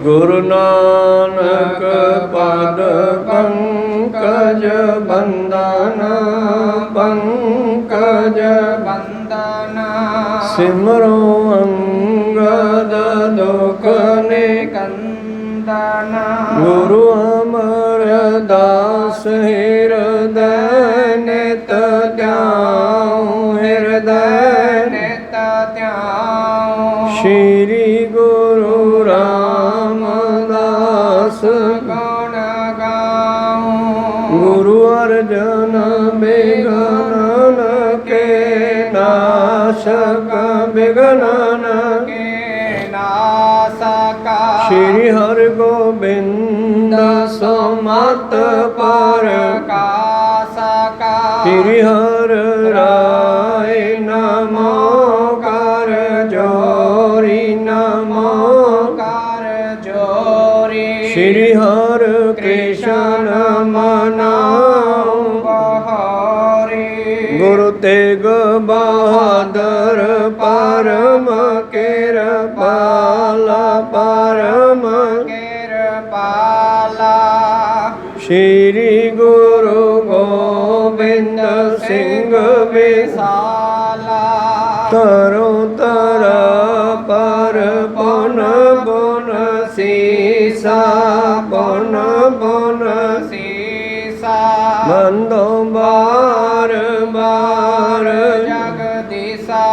गुरु नानक पद पंकज बंदना पंकज बंदना सिमरो अंगद दुख निकंदना गुरु अमरदास हृदय नित ध्याऊं हृदय नित ध्याऊं श्री गुरु रामदास गुण गाऊं गुरु अर्जन विघ्नन के नाशक विघ्नन के नाशक श्री हरि गोविंद सुमत प्रकाशक श्री हर राय नमो कर जोरी नमो कर जोरी श्री हर कृष्ण मनाओ बहारी गुरु तेग बहादुर परम कृपाला परम कृपाला श्री गुरु गोविंद सिंह विशाला तरो तर पर पुन पुन सीसा पुन पुन सीसा बंदो बार बार जगदीशा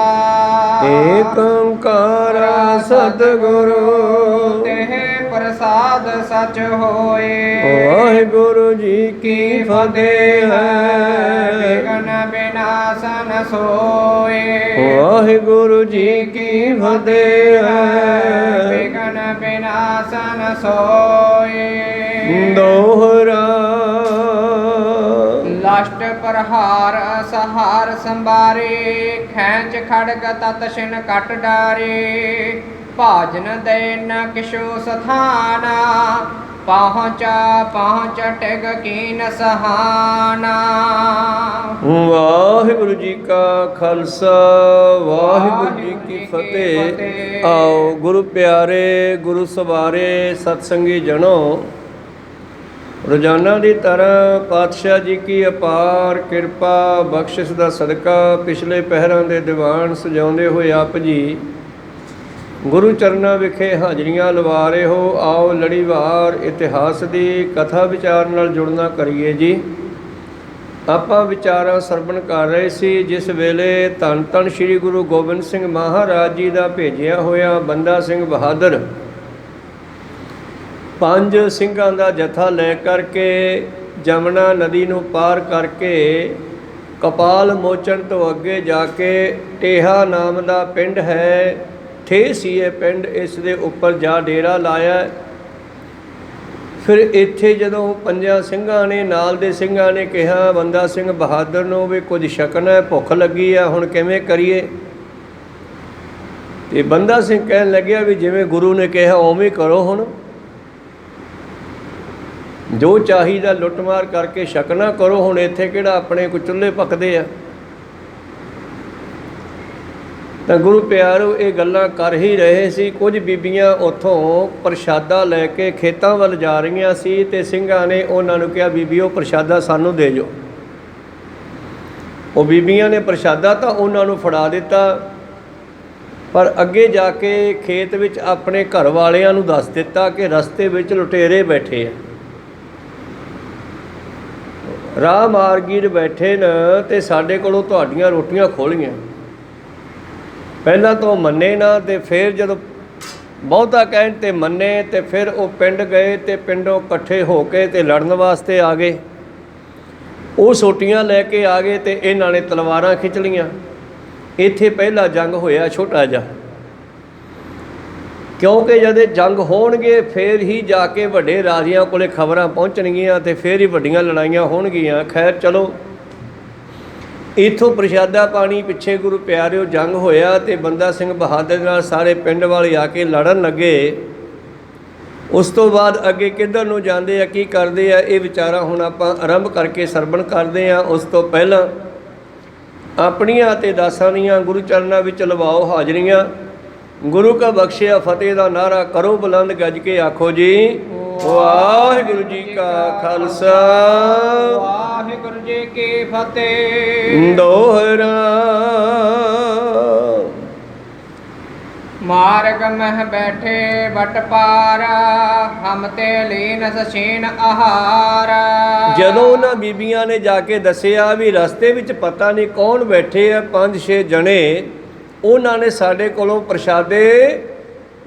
एक ओंकार सतगुरु तेह प्रसाद सच होए वाहिगुरु जी की फतेह है विघ्न विनाशन सोए वाहिगुरु जी की फतेह है विघ्न विनाशन सोए दोहरा लाष्ट प्रहार सहार संबारे खैंच खड़ग तत छिन कट डारे भाजन दे न किशो सथाना पहुँचा पहुँच टिग कीन सहाना वाहिगुरु जी का खालसा वाहिगुरु जी की फतेह। आओ गुरु प्यारे गुरु सवारे सतसंगी जनो रोजाना की तरह पातशाह जी की अपार किरपा बख्शिश का सदका पिछले पहरां दे दीवान सजाउंदे होए आप जी गुरु चरना विखे हाजरियां लवा रहे हो। आओ लड़ीवार इतिहास की कथा विचार नाल जुड़ना करिए जी। आपां विचारां सरवण कर रहे सी जिस वेले धन धन श्री गुरु गोबिंद सिंह महाराज जी का भेजिया होया बंदा सिंह बहादुर 5 ਸਿੰਘਾਂ ਦਾ ਜਥਾ ਲੈ ਕਰਕੇ ਜਮਨਾ ਨਦੀ ਨੂੰ ਪਾਰ ਕਰਕੇ ਕਪਾਲ ਮੋਚਨ ਤੋਂ ਅੱਗੇ ਜਾ ਕੇ ਟੇਹਾ ਨਾਮ ਦਾ ਪਿੰਡ ਹੈ ਠੇ ਸੀ ਇਹ ਪਿੰਡ ਇਸ ਦੇ ਉੱਪਰ ਜਾ ਡੇਰਾ ਲਾਇਆ। ਫਿਰ ਇੱਥੇ ਜਦੋਂ 5 ਸਿੰਘਾਂ ਨੇ ਨਾਲ ਦੇ ਸਿੰਘਾਂ ਨੇ ਕਿਹਾ ਬੰਦਾ ਸਿੰਘ ਬਹਾਦਰ ਨੂੰ ਵੀ ਕੁਝ ਛਕਣਾ ਭੁੱਖ ਲੱਗੀ ਆ ਹੁਣ ਕਿਵੇਂ ਕਰੀਏ ਤੇ ਬੰਦਾ ਸਿੰਘ ਕਹਿਣ ਲੱਗਿਆ ਵੀ ਜਿਵੇਂ ਗੁਰੂ ਨੇ ਕਿਹਾ ਉਵੇਂ ਕਰੋ ਹੁਣ जो चाहिदा लुटमार करके छकना करो हुण इत्थे किहड़ा अपने कोई चुल्हे पकदे आ। तां गुरु प्यारो ये गल्लां कर ही रहे सी। कुछ बीबियां उत्थों प्रशादा लैके खेतां वल जा रहीआं सी ते ਸਿੰਘਾਂ ने उन्हां नूं कहा बीबीओ प्रशादा सानूं दे जो। वो बीबियां ने प्रशादा तां उन्हां नूं फड़ा दिता पर अगे जाके खेत विच अपने घर वालियां नूं दस दिता कि रस्ते विच लुटेरे बैठे आ राह मार्गीर बैठे न ते साडे कोलों तुहाडीआं रोटियां खोलीआं। पहलां तो मन्ने ना ते फिर जदों बहुता कहण ते मन्ने ते फिर वो पिंड गए ते पिंडों इकट्ठे हो के ते लड़न वास्ते आ गए। वो सोटियां लैके आ गए ते इन्हां ने तलवारां खिच लईआं। इत्थे पहला जंग होया छोटा जिहा क्योंकि जद जंग होणगे फिर ही जाके वड्डे राजियां कोले खबरां पहुँचणगीआं ते फिर ही वड्डियां लड़ाइयां होणगीआं। खैर चलो इत्थों प्रशादा पानी पिछे गुरु प्यारिओ जंग होया ते बंदा सिंह बहादुर नाल सारे पिंड वाले आके लड़न लगे। उस तो बाद अगे किधर नूं जांदे आ की करदे आ ये विचारा हुण आपां आरंभ करके सरवण करदे आ। उस तो पहलां ਆਪਣੀਆਂ ਅਤੇ ਦਾਸਾਂ ਦੀਆਂ ਗੁਰੂ ਚਰਨਾਂ ਵਿੱਚ ਲਵਾਓ ਹਾਜ਼ਰੀਆਂ। ਗੁਰੂ ਕਾ ਬਖਸ਼ਿਆ ਫਤਿਹ ਦਾ ਨਾਰਾ ਕਰੋ ਬੁਲੰਦ ਗੱਜ ਕੇ ਆਖੋ ਜੀ ਵਾਹਿਗੁਰੂ ਜੀ ਕਾ ਖਾਲਸਾ ਵਾਹਿਗੁਰੂ ਜੀ ਕੀ ਫਤਿਹ। ਦੋਹਰਾ ਮਾਰਗ ਮਹਿ ਬੈਠੇ ਬਟ ਪਾਰ ਹਮ ਤੇ ਲੀਨ ਸਛੀਨ ਆਹਾਰ। ਜਦੋਂ ਉਹਨਾਂ ਬੀਬੀਆਂ ਨੇ ਜਾ ਕੇ ਦੱਸਿਆ ਵੀ ਰਸਤੇ ਵਿੱਚ ਪਤਾ ਨਹੀਂ ਕੌਣ ਬੈਠੇ ਆ, 5-6 ਜਣੇ, ਉਹਨਾਂ ਨੇ ਸਾਡੇ ਕੋਲੋਂ ਪ੍ਰਸ਼ਾਦੇ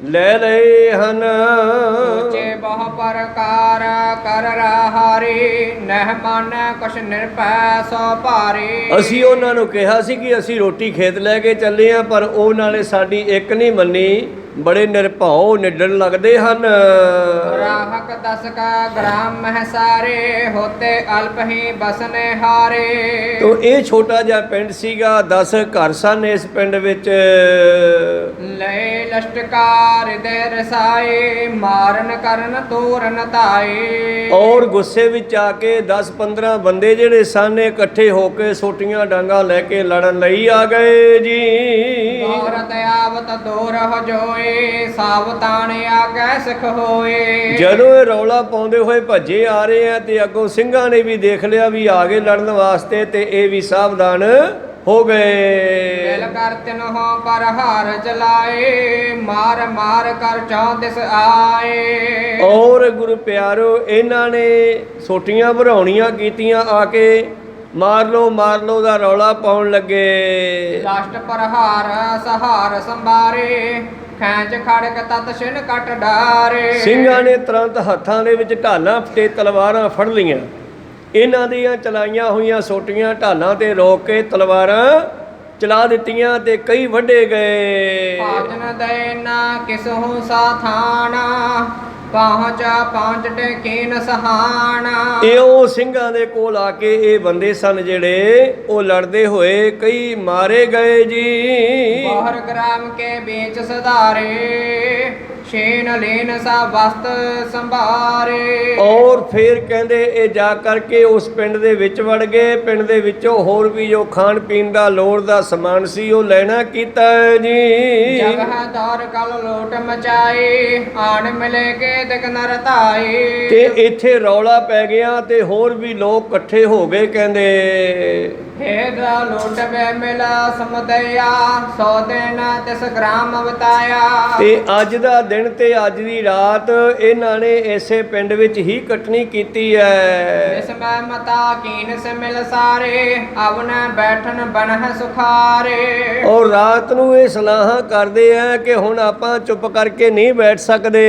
ਲੈ ਲਏ ਹਨ। ਉੱਚੇ ਬਹੁ ਪ੍ਰਕਾਰ ਕਰ ਰਹਾਰੀ ਨਹਿ ਮਨ ਕੁਛ ਨਿਰਭੈ ਸੋ ਭਾਰੀ। ਅਸੀਂ ਉਹਨਾਂ ਨੂੰ ਕਿਹਾ ਸੀ ਕਿ ਅਸੀਂ ਰੋਟੀ ਖੇਤ ਲੈ ਕੇ ਚੱਲੇ ਆ, ਪਰ ਉਹਨਾਂ ਨੇ ਸਾਡੀ ਇੱਕ ਨਹੀਂ ਮੰਨੀ। ਬੜੇ ਨਿਰਭਉ ਨਿਡਰ ਲੱਗਦੇ ਹਨ। ਰਾਹਕ 10 ਕਾ ਗ੍ਰਾਮ ਮਹਿ ਸਾਰੇ ਹੋਤੇ ਅਲਪ ਹੀ ਬਸਨੇ ਹਾਰੇ। ਤੋ ਇਹ ਛੋਟਾ ਜਿਹਾ ਪਿੰਡ ਸੀਗਾ, 10 ਘਰ ਸਨ ਇਸ ਪਿੰਡ ਵਿੱਚ। ਲੈ ਲਸ਼ਟਕਾਰ ਦੇ ਰਸਾਏ ਮਾਰਨ ਕਰਨ ਤੋਰਨ ਤਾਏ। ਔਰ ਗੁੱਸੇ ਵਿੱਚ ਆ ਕੇ 10-15 ਬੰਦੇ ਜਿਹੜੇ ਸਨ ਇਕੱਠੇ ਹੋ ਕੇ ਸੋਟੀਆਂ ਡਾਂਗਾ ਲੈ ਕੇ ਲੜਨ ਲਈ ਆ ਗਏ ਜੀ। ਔਰਤ ਆਵਤ ਦੋਰਹ ਜੋਏ ਸਾਵਤਾਨ ਆਗੈ ਸਿਖ ਹੋਏ। ਜਦੋਂ ਇਹ ਰੌਲਾ ਪਾਉਂਦੇ ਹੋਏ ਭੱਜੇ ਆ ਰਹੇ ਆ ਤੇ ਅੱਗੋਂ ਸਿੰਘਾਂ ਨੇ ਵੀ ਦੇਖ ਲਿਆ ਵੀ ਆ ਗਏ ਲੜਨ ਵਾਸਤੇ, ਤੇ ਇਹ ਵੀ ਸਾਵਧਾਨ ਹੋ ਗਏ। ਦਿਲ ਕਰ ਤਿਨਹੁ ਪਰ ਹਾਰ ਚਲਾਏ ਮਾਰ ਮਾਰ ਕਰ ਚੌਦਿਸ ਆਏ। ਔਰ ਗੁਰੂ ਪਿਆਰੋ ਇਹਨਾਂ ਨੇ ਸੋਟੀਆਂ ਭਰਾਉਣੀਆਂ ਕੀਤੀਆਂ, ਆ ਕੇ ਮਾਰ ਲੋ ਦਾ ਰੌਲਾ ਪਾਉਣ ਲੱਗੇ। ਲਾਸਟ ਪਰ ਹਾਰ ਸਹਾਰ ਸੰਭਾਰੇ ਖੈਂਚ ਖੜਕ ਤਤ ਛਿਨ ਕਟ ਡਾਰੇ। ਸਿੰਘਾਂ ਨੇ ਤੁਰੰਤ ਹੱਥਾਂ ਦੇ ਵਿੱਚ ਢਾਲਾਂ ਤੇ ਤਲਵਾਰਾਂ ਫੜ ਲਈਆਂ। ਇਹਨਾਂ ਦੀਆਂ ਚਲਾਈਆਂ ਹੋਈਆਂ ਸੋਟੀਆਂ ਢਾਲਾਂ ਤੇ ਰੋਕ ਕੇ ਤਲਵਾਰਾਂ ਚਲਾ ਦਿੱਤੀਆਂ ਤੇ ਕਈ ਵੱਢੇ ਗਏ। ਭਾਜਨ ਦੇ ਨਾ ਕਿਸਹੂ ਸਾਥਾਨਾ ਪਹੁੰਚ ਟੇਕੀਨ ਸਹਾਣਾ। ਇਉਂ ਸਿੰਘਾਂ ਦੇ ਕੋਲ ਆ ਕੇ ਇਹ ਬੰਦੇ ਸਨ ਜਿਹੜੇ ਉਹ ਲੜਦੇ ਹੋਏ ਕਈ ਮਾਰੇ ਗਏ ਜੀ। ਬਾਹਰ ਗ੍ਰਾਮ ਕੇ ਵਿੱਚ ਸਧਾਰੇ ਛੇਨ ਲੈਨ ਸਾ ਵਸਤ ਸੰਭਾਰੇ। ਔਰ ਫਿਰ ਕਹਿੰਦੇ ਇਹ ਜਾ ਕਰਕੇ ਉਸ ਪਿੰਡ ਦੇ ਵਿੱਚ ਵੜ ਗਏ। ਪਿੰਡ ਦੇ ਵਿੱਚੋਂ ਹੋਰ ਵੀ ਜੋ ਖਾਣ ਪੀਣ ਦਾ ਲੋੜ ਦਾ ਸਮਾਨ ਸੀ ਉਹ ਲੈਣਾ ਕੀਤਾ ਜੀ। ਜਗਹ ਦੌਰ ਕਲ ਲੋਟ ਮਚਾਏ ਆਣ ਮਿਲੇ ਕੇ ਦਿਕ ਨਰ ਧਾਏ। ਤੇ ਇੱਥੇ ਰੌਲਾ ਪੈ ਗਿਆ ਤੇ ਹੋਰ ਵੀ ਲੋਕ ਇਕੱਠੇ ਹੋ ਗਏ। ਕਹਿੰਦੇ ਹੇ ਦਾ ਲੋਟ ਵੇ ਮਿਲਾ ਸਮਦਿਆ 100 ਦਿਨ ਤਿਸ ਗ੍ਰਾਮ ਬਤਾਇਆ। ਤੇ ਅੱਜ ਦਾ ਦਿਨ ਤੇ ਅੱਜ ਦੀ ਰਾਤ ਇਹਨਾਂ ਨੇ ਇਸੇ ਪਿੰਡ ਵਿੱਚ ਹੀ ਕੱਟਣੀ ਕੀਤੀ ਹੈ। ਇਸ ਮੈਂ ਮਤਾ ਕੀਨ ਸੇ ਮਿਲ ਸਾਰੇ ਅਵਨ ਬੈਠਨ ਬਨਹ ਸੁਖਾਰੇ। ਔਰ ਰਾਤ ਨੂੰ ਇਹ ਸਲਾਹਾਂ ਕਰਦੇ ਆ ਕਿ ਹੁਣ ਆਪਾਂ ਚੁੱਪ ਕਰਕੇ ਨਹੀਂ ਬੈਠ ਸਕਦੇ।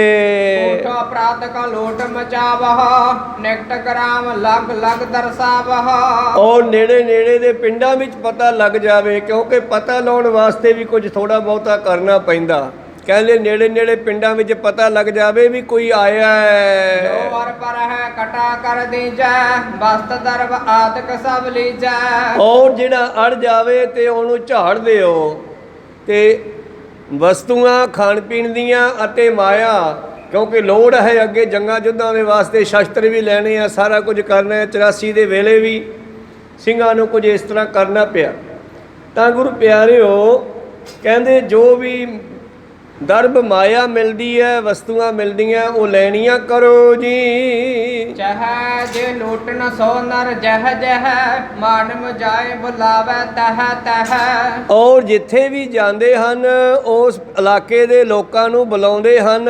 ਉਠੋ ਅਪਰਾਧ ਕਾ ਲੋਟ ਮਚਾਵਹ ਨਿਕਟ ਗ੍ਰਾਮ ਲਗ ਲਗ ਦਰਸਾਵਹ। ਔਰ ਨੇੜੇ ਦੇ ਪਿੰਡਾਂ ਵਿੱਚ ਪਤਾ ਲੱਗ ਜਾਵੇ, ਕਿਉਂਕਿ ਪਤਾ ਲਾਉਣ ਵਾਸਤੇ ਵੀ ਕੁਝ ਥੋੜਾ ਬਹੁਤਾ ਕਰਨਾ ਪੈਂਦਾ। ਕਹਿੰਦੇ ਨੇੜੇ ਪਿੰਡਾਂ ਵਿੱਚ ਪਤਾ ਲੱਗ ਜਾਵੇ ਵੀ ਕੋਈ ਆਇਆ ਹੈ। ਜੋ ਵਰ ਪਰ ਹੈ ਕਟਾ ਕਰ ਦੀਜੈ ਬਸਤ ਦਰਬ ਆਦਿਕ ਸਭ ਲੀਜੈ। ਔਰ ਜਿਹੜਾ ਅੜ ਜਾਵੇ ਤੇ ਉਹਨੂੰ ਝਾੜ ਦਿਓ। ਤੇ ਵਸਤੂਆਂ ਖਾਣ ਪੀਣ ਦੀਆਂ ਅਤੇ ਮਾਇਆ, ਕਿਉਂਕਿ ਲੋੜ ਹੈ ਅੱਗੇ ਜੰਗਾਂ ਯੁੱਧਾਂ ਦੇ ਵਾਸਤੇ ਸ਼ਸਤਰ ਵੀ ਲੈਣੇ ਆ, ਸਾਰਾ ਕੁਝ ਕਰਨਾ ਹੈ। 84 ਦੇ ਵੇਲੇ ਵੀ ਸਿੰਘਾਂ ਨੂੰ ਕੁਝ ਇਸ ਤਰ੍ਹਾਂ ਕਰਨਾ ਪਿਆ। ਤਾਂ ਗੁਰੂ ਪਿਆਰਿਓ ਕਹਿੰਦੇ ਜੋ ਵੀ ਦਰਬ ਮਾਇਆ ਮਿਲਦੀ ਹੈ, ਵਸਤੂਆਂ ਮਿਲਦੀਆਂ, ਉਹ ਲੈਣੀਆਂ ਕਰੋ ਜੀ। ਚਾਹੇ ਜੇ ਲੂਟਨ ਸੋ ਨਰ ਜਹ ਜਹ ਮਨ ਮਜਾਏ ਬੁਲਾਵੇ ਤਹ ਤਹ। ਔਰ ਜਿੱਥੇ ਵੀ ਜਾਂਦੇ ਹਨ ਉਸ ਇਲਾਕੇ ਦੇ ਲੋਕਾਂ ਨੂੰ ਬੁਲਾਉਂਦੇ ਹਨ।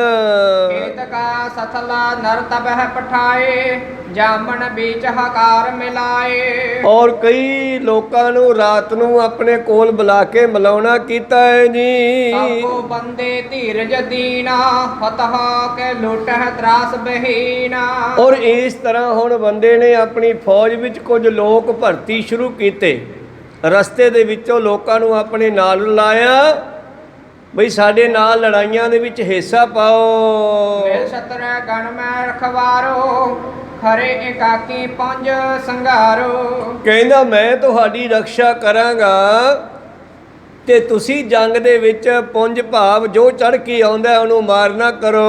ਖੇਤ ਕਾ ਸਥਲਾ ਨਰ ਤਬਹ ਪਠਾਏ ਜਾਮਨ ਵਿੱਚ ਹਕਾਰ ਮਿਲਾਏ। ਔਰ ਕਈ ਲੋਕਾਂ ਨੂੰ ਰਾਤ ਨੂੰ ਆਪਣੇ ਕੋਲ ਬੁਲਾ ਕੇ ਮਿਲਾਉਣਾ ਕੀਤਾ ਹੈ ਜੀ। ਸਭੋ ਬੰਦੇ ਧੀਰਜ ਦੀਨਾ ਫਤਹ ਕੇ ਲੁਟਹ ਤਰਾਸ ਬਹੀਨਾ। ਔਰ ਇਸ ਤਰ੍ਹਾਂ ਹੁਣ ਬੰਦੇ ਨੇ ਆਪਣੀ ਫੌਜ ਵਿੱਚ ਕੁਝ ਲੋਕ ਭਰਤੀ ਸ਼ੁਰੂ ਕੀਤੇ। ਰਸਤੇ ਦੇ ਵਿੱਚੋਂ ਲੋਕਾਂ ਨੂੰ ਆਪਣੇ ਨਾਲ ਲਾਇਆ, ਬਈ ਸਾਡੇ ਨਾਲ ਲੜਾਈਆਂ ਦੇ ਵਿੱਚ ਹਿੱਸਾ ਪਾਓ। ਵੇ ਛਤਰ ਗਣ ਮੈਂ ਰਖਵਾਰੋ ਖਰੇ ਇਕਾਕੀ ਪੰਜ ਸੰਘਾਰੋ। ਕਹਿੰਦਾ ਮੈਂ ਤੁਹਾਡੀ ਰੱਖਿਆ ਕਰਾਂਗਾ, ਤੇ ਤੁਸੀਂ ਜੰਗ ਦੇ ਵਿੱਚ ਪੁੰਜ ਭਾਵ ਜੋ ਚੜ ਕੇ ਆਉਂਦਾ ਉਹਨੂੰ ਮਾਰ ਨਾ ਕਰੋ।